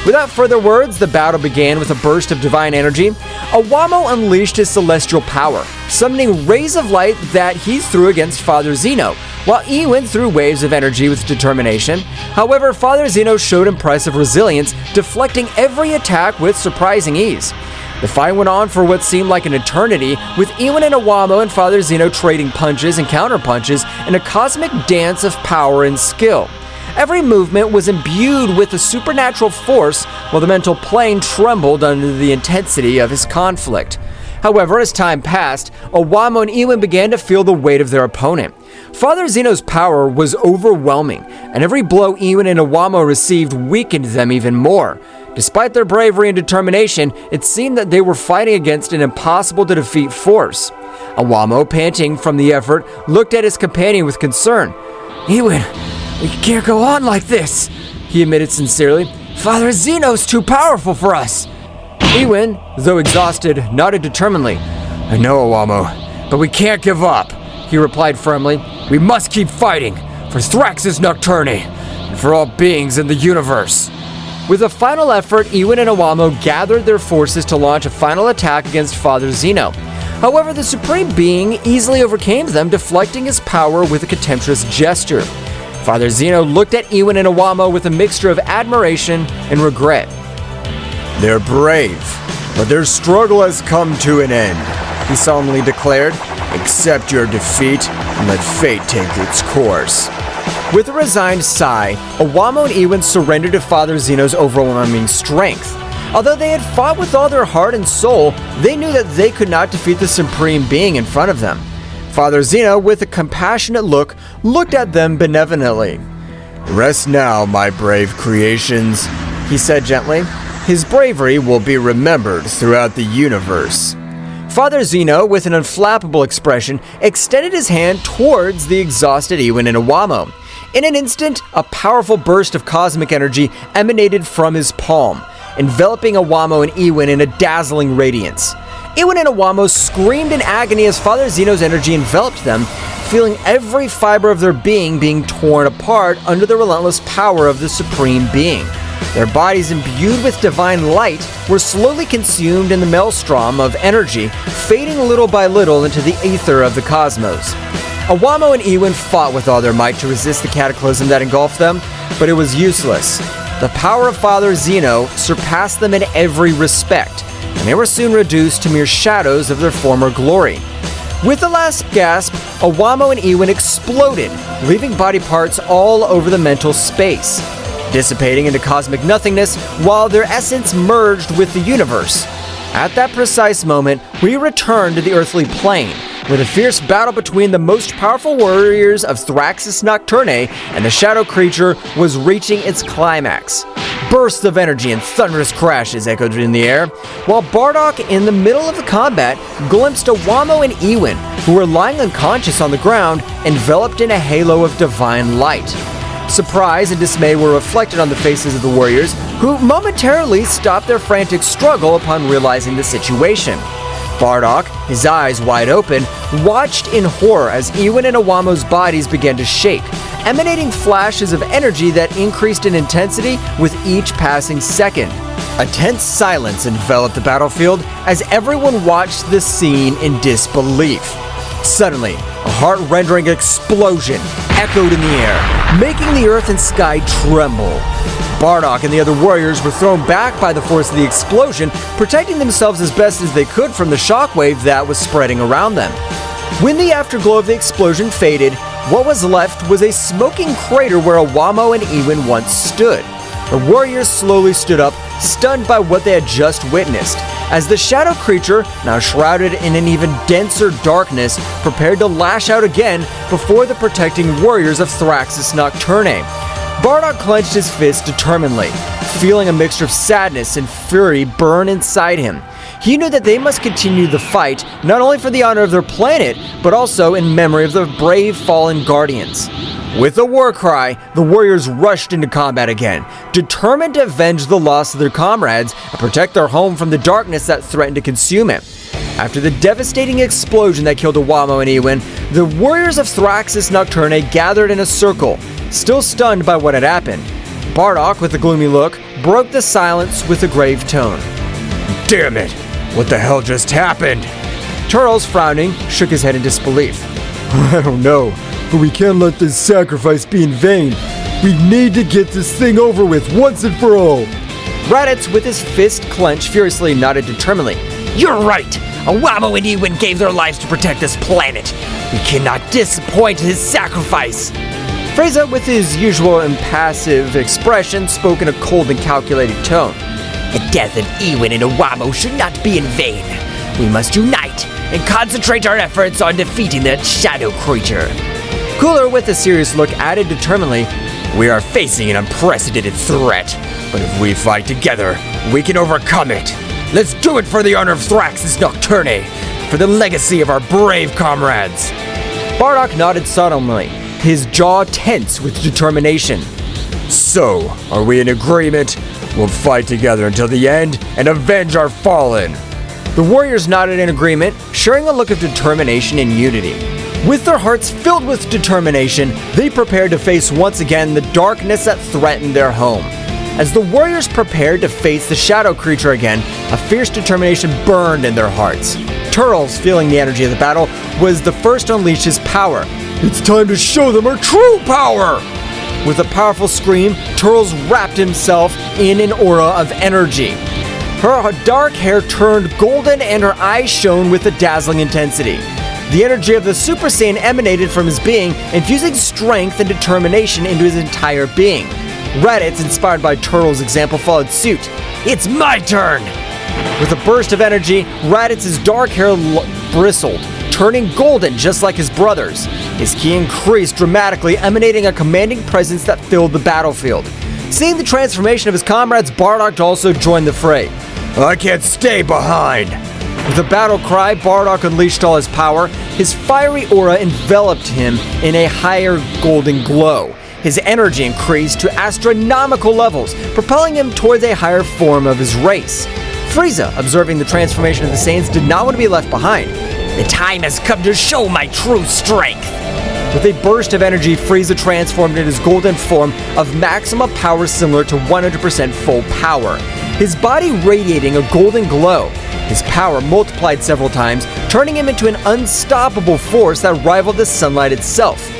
Speaker 1: Without further words, the battle began with a burst of divine energy. Owamo unleashed his celestial power, summoning rays of light that he threw against Father Zeno, while Iwin threw waves of energy with determination. However, Father Zeno showed impressive resilience, deflecting every attack with surprising ease. The fight went on for what seemed like an eternity, with Iwin and Owamo and Father Zeno trading punches and counterpunches in a cosmic dance of power and skill. Every movement was imbued with a supernatural force, while the mental plane trembled under the intensity of his conflict. However, as time passed, Owamo and Iwin began to feel the weight of their opponent. Father Zeno's power was overwhelming, and every blow Iwin and Owamo received weakened them even more. Despite their bravery and determination, it seemed that they were fighting against an impossible-to-defeat force. Owamo, panting from the effort, looked at his companion with concern.
Speaker 2: "Iwin, we can't go on like this," he admitted sincerely. "Father Zeno's too powerful for us."
Speaker 1: Iwin, though exhausted, nodded determinedly.
Speaker 3: I know, Owamo, but we can't give up,
Speaker 1: he replied firmly.
Speaker 3: We must keep fighting for Thraxus Nocturne and for all beings in the universe.
Speaker 1: With a final effort, Iwin and Owamo gathered their forces to launch a final attack against Father Zeno. However, the Supreme Being easily overcame them, deflecting his power with a contemptuous gesture. Father Zeno looked at Iwin and Owamo with a mixture of admiration and regret.
Speaker 3: They're brave, but their struggle has come to an end, he solemnly declared. Accept your defeat and let fate take its course.
Speaker 1: With a resigned sigh, Owamo and Iwin surrendered to Father Zeno's overwhelming strength. Although they had fought with all their heart and soul, they knew that they could not defeat the Supreme Being in front of them. Father Zeno, with a compassionate look, looked at them benevolently.
Speaker 3: Rest now, my brave creations,
Speaker 1: he said gently.
Speaker 3: His bravery will be remembered throughout the universe.
Speaker 1: Father Zeno, with an unflappable expression, extended his hand towards the exhausted Iwin and Owamo. In an instant, a powerful burst of cosmic energy emanated from his palm, enveloping Owamo and Iwin in a dazzling radiance. Iwin and Owamo screamed in agony as Father Zeno's energy enveloped them, feeling every fiber of their being torn apart under the relentless power of the Supreme Being. Their bodies, imbued with divine light, were slowly consumed in the maelstrom of energy, fading little by little into the aether of the cosmos. Owamo and Iwin fought with all their might to resist the cataclysm that engulfed them, but it was useless. The power of Father Zeno surpassed them in every respect, and they were soon reduced to mere shadows of their former glory. With the last gasp, Owamo and Iwin exploded, leaving body parts all over the mental space, dissipating into cosmic nothingness while their essence merged with the universe. At that precise moment, we return to the earthly plane, where the fierce battle between the most powerful warriors of Thraxus Nocturne and the shadow creature was reaching its climax. Bursts of energy and thunderous crashes echoed in the air, while Bardock, in the middle of the combat, glimpsed Owamo and Iwin, who were lying unconscious on the ground, enveloped in a halo of divine light. Surprise and dismay were reflected on the faces of the warriors, who momentarily stopped their frantic struggle upon realizing the situation. Bardock, his eyes wide open, watched in horror as Iwin and Owamo's bodies began to shake, emanating flashes of energy that increased in intensity with each passing second. A tense silence enveloped the battlefield as everyone watched the scene in disbelief. Suddenly, a heart-rending explosion echoed in the air, making the earth and sky tremble. Bardock and the other warriors were thrown back by the force of the explosion, protecting themselves as best as they could from the shockwave that was spreading around them. When the afterglow of the explosion faded, what was left was a smoking crater where Owamo and Iwin once stood. The warriors slowly stood up, stunned by what they had just witnessed, as the shadow creature, now shrouded in an even denser darkness, prepared to lash out again before the protecting warriors of Thraxus Nocturne. Bardock clenched his fist determinedly, feeling a mixture of sadness and fury burn inside him. He knew that they must continue the fight, not only for the honor of their planet, but also in memory of their brave fallen guardians. With a war cry, the warriors rushed into combat again, determined to avenge the loss of their comrades and protect their home from the darkness that threatened to consume it. After the devastating explosion that killed Iwamo and Ewin, the warriors of Thraxis Nocturne gathered in a circle, still stunned by what had happened. Bardock, with a gloomy look, broke the silence with a grave tone.
Speaker 3: Damn it! What the hell just happened?
Speaker 1: Turles, frowning, shook his head in disbelief.
Speaker 5: I don't know, but we can't let this sacrifice be in vain. We need to get this thing over with once and for all.
Speaker 1: Raditz, with his fist clenched, furiously nodded determinedly.
Speaker 2: You're right! Iwamo and Ewin gave their lives to protect this planet. We cannot disappoint his sacrifice.
Speaker 1: Frieza, with his usual impassive expression, spoke in a cold and calculated tone.
Speaker 2: The death of Ewin and Iwamo should not be in vain. We must unite and concentrate our efforts on defeating that shadow creature.
Speaker 1: Cooler, with a serious look, added determinedly,
Speaker 3: We are facing an unprecedented threat, but if we fight together, we can overcome it. Let's do it for the honor of Thraxis Nocturne, for the legacy of our brave comrades.
Speaker 1: Bardock nodded solemnly, his jaw tense with determination.
Speaker 3: So, are we in agreement? We'll fight together until the end and avenge our fallen.
Speaker 1: The warriors nodded in agreement, sharing a look of determination and unity. With their hearts filled with determination, they prepared to face once again the darkness that threatened their home. As the warriors prepared to face the shadow creature again, a fierce determination burned in their hearts. Turles, feeling the energy of the battle, was the first to unleash his power.
Speaker 5: It's time to show them our true power!
Speaker 1: With a powerful scream, Turles wrapped himself in an aura of energy. Her dark hair turned golden and her eyes shone with a dazzling intensity. The energy of the Super Saiyan emanated from his being, infusing strength and determination into his entire being. Raditz, inspired by Turtle's example, followed suit.
Speaker 2: It's my turn!
Speaker 1: With a burst of energy, Raditz's dark hair bristled, turning golden just like his brother's. His ki increased dramatically, emanating a commanding presence that filled the battlefield. Seeing the transformation of his comrades, Bardock also joined the fray.
Speaker 3: I can't stay behind!
Speaker 1: With a battle cry, Bardock unleashed all his power. His fiery aura enveloped him in a higher golden glow. His energy increased to astronomical levels, propelling him towards a higher form of his race. Frieza, observing the transformation of the Saiyans, did not want to be left behind.
Speaker 2: The time has come to show my true strength.
Speaker 1: With a burst of energy, Frieza transformed into his golden form of maximum power similar to 100% full power. His body radiating a golden glow. His power multiplied several times, turning him into an unstoppable force that rivaled the sunlight itself.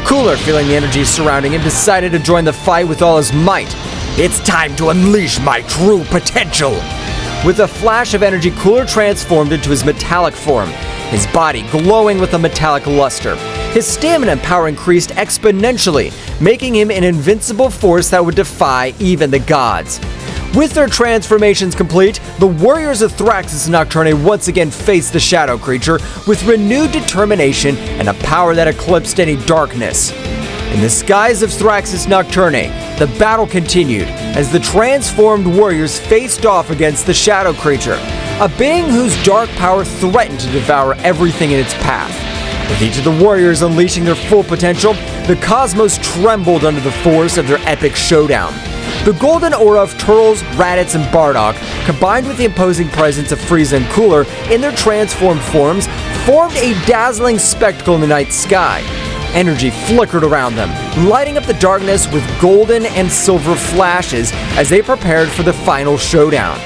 Speaker 1: Cooler, feeling the energy surrounding him, decided to join the fight with all his might.
Speaker 2: It's time to unleash my true potential.
Speaker 1: With a flash of energy, Cooler transformed into his metallic form, his body glowing with a metallic luster. His stamina and power increased exponentially, making him an invincible force that would defy even the gods. With their transformations complete, the warriors of Thraxis Nocturne once again faced the shadow creature with renewed determination and a power that eclipsed any darkness. In the skies of Thraxis Nocturne, the battle continued as the transformed warriors faced off against the shadow creature, a being whose dark power threatened to devour everything in its path. With each of the warriors unleashing their full potential, the cosmos trembled under the force of their epic showdown. The golden aura of Turles, Raditz, and Bardock, combined with the imposing presence of Frieza and Cooler in their transformed forms, formed a dazzling spectacle in the night sky. Energy flickered around them, lighting up the darkness with golden and silver flashes as they prepared for the final showdown.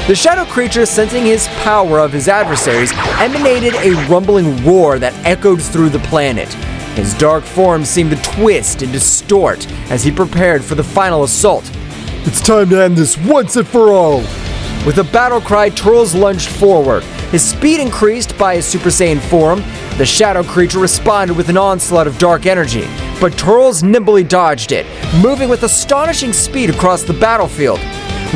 Speaker 1: The shadow creature, sensing his power of his adversaries, emanated a rumbling roar that echoed through the planet. His dark form seemed to twist and distort as he prepared for the final assault.
Speaker 5: It's time to end this once and for all!
Speaker 1: With a battle cry, Turles lunged forward. His speed increased by his Super Saiyan form. The shadow creature responded with an onslaught of dark energy, but Turles nimbly dodged it, moving with astonishing speed across the battlefield.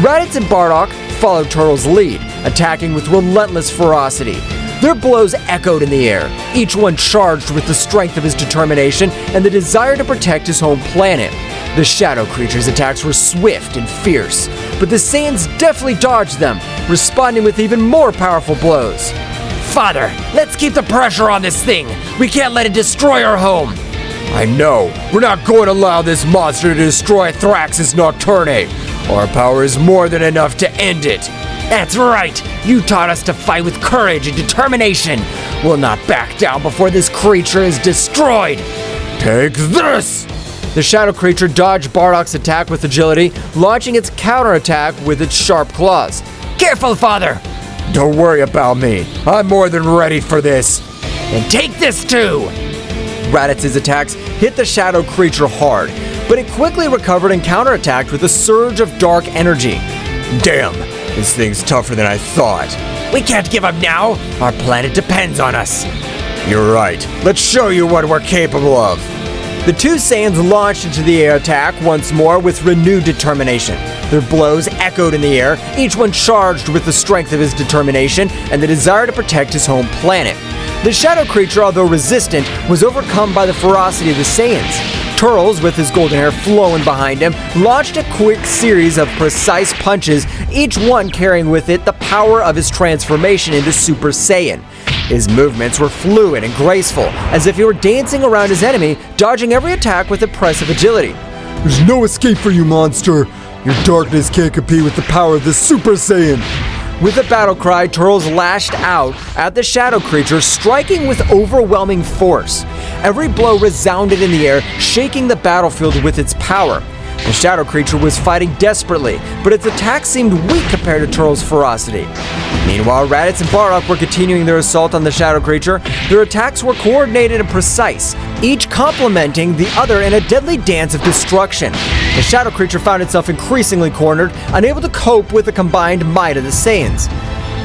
Speaker 1: Raditz and Bardock followed Turles' lead, attacking with relentless ferocity. Their blows echoed in the air, each one charged with the strength of his determination and the desire to protect his home planet. The shadow creature's attacks were swift and fierce, but the Saiyans deftly dodged them, responding with even more powerful blows.
Speaker 2: Father, let's keep the pressure on this thing. We can't let it destroy our home.
Speaker 3: I know. We're not going to allow this monster to destroy Thrax's Nocturne. Our power is more than enough to end it.
Speaker 2: That's right. You taught us to fight with courage and determination. We'll not back down before this creature is destroyed.
Speaker 3: Take this!
Speaker 1: The shadow creature dodged Bardock's attack with agility, launching its counterattack with its sharp claws.
Speaker 2: Careful, Father.
Speaker 3: Don't worry about me. I'm more than ready for this.
Speaker 2: And take this too.
Speaker 1: Raditz's attacks hit the shadow creature hard, but it quickly recovered and counterattacked with a surge of dark energy.
Speaker 3: Damn, this thing's tougher than I thought.
Speaker 2: We can't give up now. Our planet depends on us.
Speaker 3: You're right. Let's show you what we're capable of.
Speaker 1: The two Saiyans launched into the air attack once more with renewed determination. Their blows echoed in the air, each one charged with the strength of his determination and the desire to protect his home planet. The shadow creature, although resistant, was overcome by the ferocity of the Saiyans. Turles, with his golden hair flowing behind him, launched a quick series of precise punches, each one carrying with it the power of his transformation into Super Saiyan. His movements were fluid and graceful, as if he were dancing around his enemy, dodging every attack with impressive agility.
Speaker 5: There's no escape for you, monster. Your darkness can't compete with the power of the Super Saiyan.
Speaker 1: With a battle cry, Turles lashed out at the shadow creature, striking with overwhelming force. Every blow resounded in the air, shaking the battlefield with its power. The shadow creature was fighting desperately, but its attacks seemed weak compared to Turles' ferocity. Meanwhile, Raditz and Bardock were continuing their assault on the shadow creature. Their attacks were coordinated and precise, each complementing the other in a deadly dance of destruction. The shadow creature found itself increasingly cornered, unable to cope with the combined might of the Saiyans.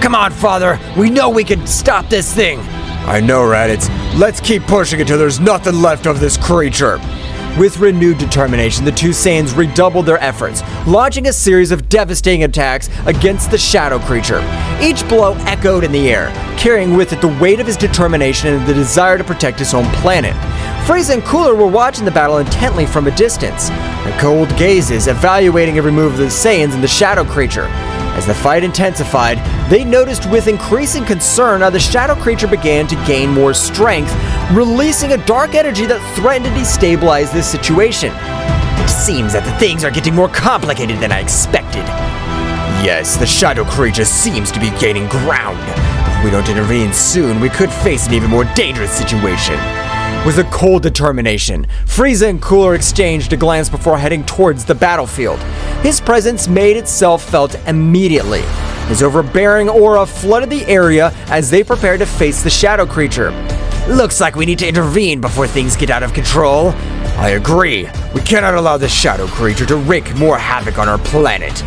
Speaker 2: Come on, Father. We know we can stop this thing.
Speaker 3: I know, Raditz. Let's keep pushing until there's nothing left of this creature.
Speaker 1: With renewed determination, the two Saiyans redoubled their efforts, launching a series of devastating attacks against the shadow creature. Each blow echoed in the air, carrying with it the weight of his determination and the desire to protect his home planet. Frieza and Cooler were watching the battle intently from a distance, their cold gazes evaluating every move of the Saiyans and the shadow creature. As the fight intensified, they noticed with increasing concern how the shadow creature began to gain more strength, releasing a dark energy that threatened to destabilize this situation.
Speaker 2: It seems that the things are getting more complicated than I expected.
Speaker 3: Yes, the shadow creature seems to be gaining ground. If we don't intervene soon, we could face an even more dangerous situation.
Speaker 1: With a cold determination, Frieza and Cooler exchanged a glance before heading towards the battlefield. His presence made itself felt immediately. His overbearing aura flooded the area as they prepared to face the shadow creature.
Speaker 2: Looks like we need to intervene before things get out of control.
Speaker 3: I agree. We cannot allow the shadow creature to wreak more havoc on our planet.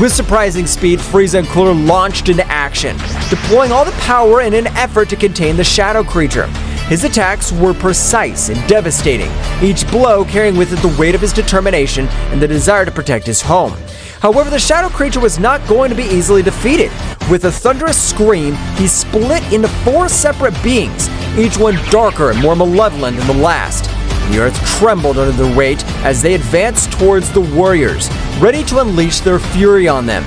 Speaker 1: With surprising speed, Frieza and Cooler launched into action, deploying all the power in an effort to contain the shadow creature. His attacks were precise and devastating, each blow carrying with it the weight of his determination and the desire to protect his home. However, the shadow creature was not going to be easily defeated. With a thunderous scream, he split into 4 separate beings, each one darker and more malevolent than the last. The earth trembled under their weight as they advanced towards the warriors, ready to unleash their fury on them.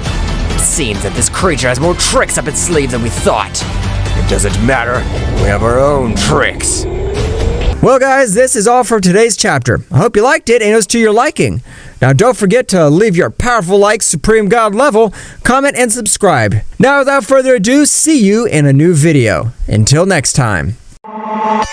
Speaker 2: It seems that this creature has more tricks up its sleeve than we thought.
Speaker 3: It doesn't matter. We have our own tricks.
Speaker 1: Well, guys, this is all for today's chapter. I hope you liked it and it was to your liking. Now, don't forget to leave your powerful like, Supreme God level, comment, and subscribe. Now, without further ado, see you in a new video. Until next time.
Speaker 6: Dragon.